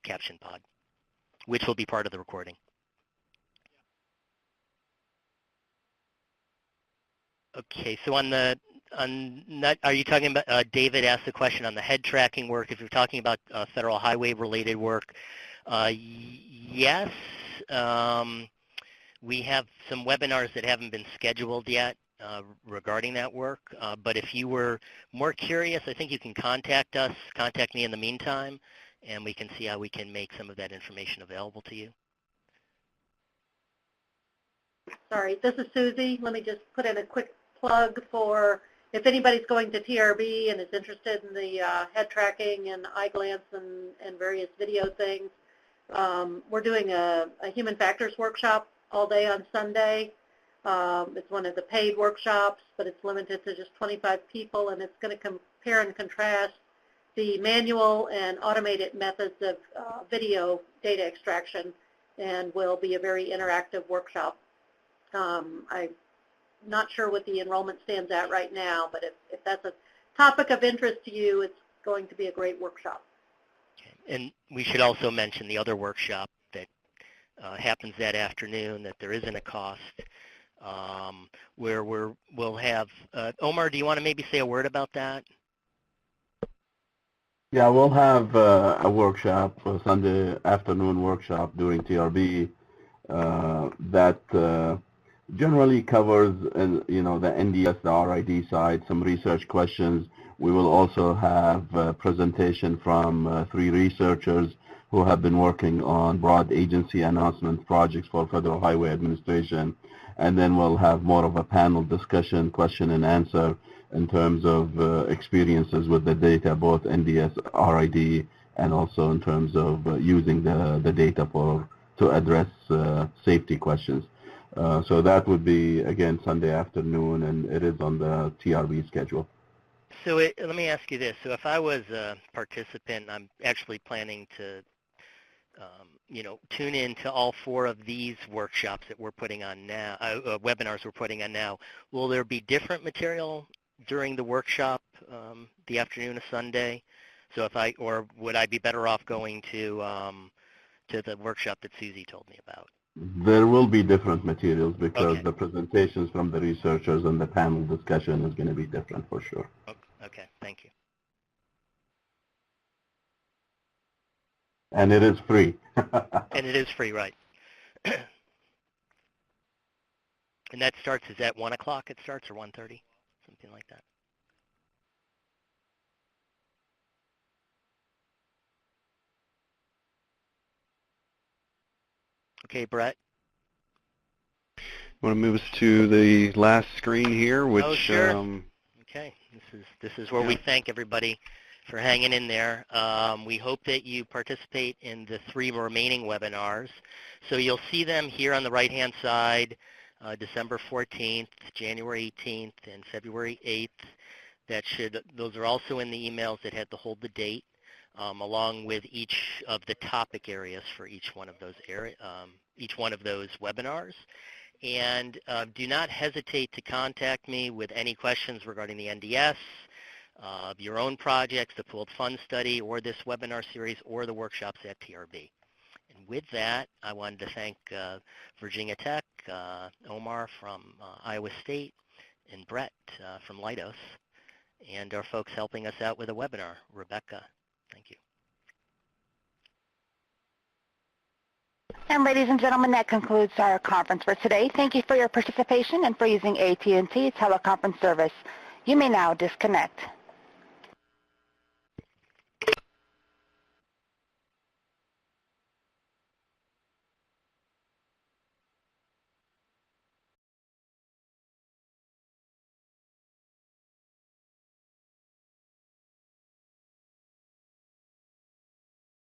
caption pod, which will be part of the recording. Okay, so are you talking about, David asked the question on the head tracking work. If you're talking about federal highway related work, yes. We have some webinars that haven't been scheduled yet regarding that work, but if you were more curious, I think you can contact me in the meantime, and we can see how we can make some of that information available to you. Sorry, this is Susie. Let me just put in a quick plug for if anybody's going to TRB and is interested in the head tracking and eye glance and various video things. We're doing a human factors workshop all day on Sunday. It's one of the paid workshops, but it's limited to just 25 people, and it's going to compare and contrast the manual and automated methods of video data extraction, and will be a very interactive workshop. I'm not sure what the enrollment stands at right now, but if that's a topic of interest to you, it's going to be a great workshop. Okay. And we should also mention the other workshop that happens that afternoon, that there isn't a cost, where we'll have, Omar, do you want to maybe say a word about that? Yeah, we'll have a workshop, a Sunday afternoon workshop during TRB that generally covers, the NDS, the RID side, some research questions. We will also have a presentation from 3 researchers who have been working on broad agency announcement projects for Federal Highway Administration. And then we'll have more of a panel discussion, question and answer, in terms of experiences with the data, both NDS, RID, and also in terms of using the data to address safety questions. So that would be, again, Sunday afternoon, and it is on the TRB schedule. So let me ask you this. So if I was a participant, I'm actually planning to, tune in to all 4 of these workshops that we're putting on now, webinars we're putting on now. Will there be different material during the workshop, the afternoon of Sunday? So or would I be better off going to the workshop that Susie told me about? There will be different materials because the presentations from the researchers and the panel discussion is going to be different for sure. Okay, thank you. And it is free. And it is free, right. And that starts, is that 1 o'clock it starts, or 1:30? Something like that. Okay, Brett. Want to move us to the last screen here, which sure. Okay, this is where we thank everybody for hanging in there. We hope that you participate in the 3 remaining webinars. So you'll see them here on the right-hand side, December 14th, January 18th, and February 8th. Those are also in the emails that had to hold the date, along with each of the topic areas for each one of those webinars. And do not hesitate to contact me with any questions regarding the NDS, your own projects, the pooled fund study, or this webinar series, or the workshops at TRB. And with that, I wanted to thank Virginia Tech, Omar from Iowa State, and Brett from Leidos, and our folks helping us out with the webinar, Rebecca. Thank you. And ladies and gentlemen, that concludes our conference for today. Thank you for your participation and for using AT&T teleconference service. You may now disconnect.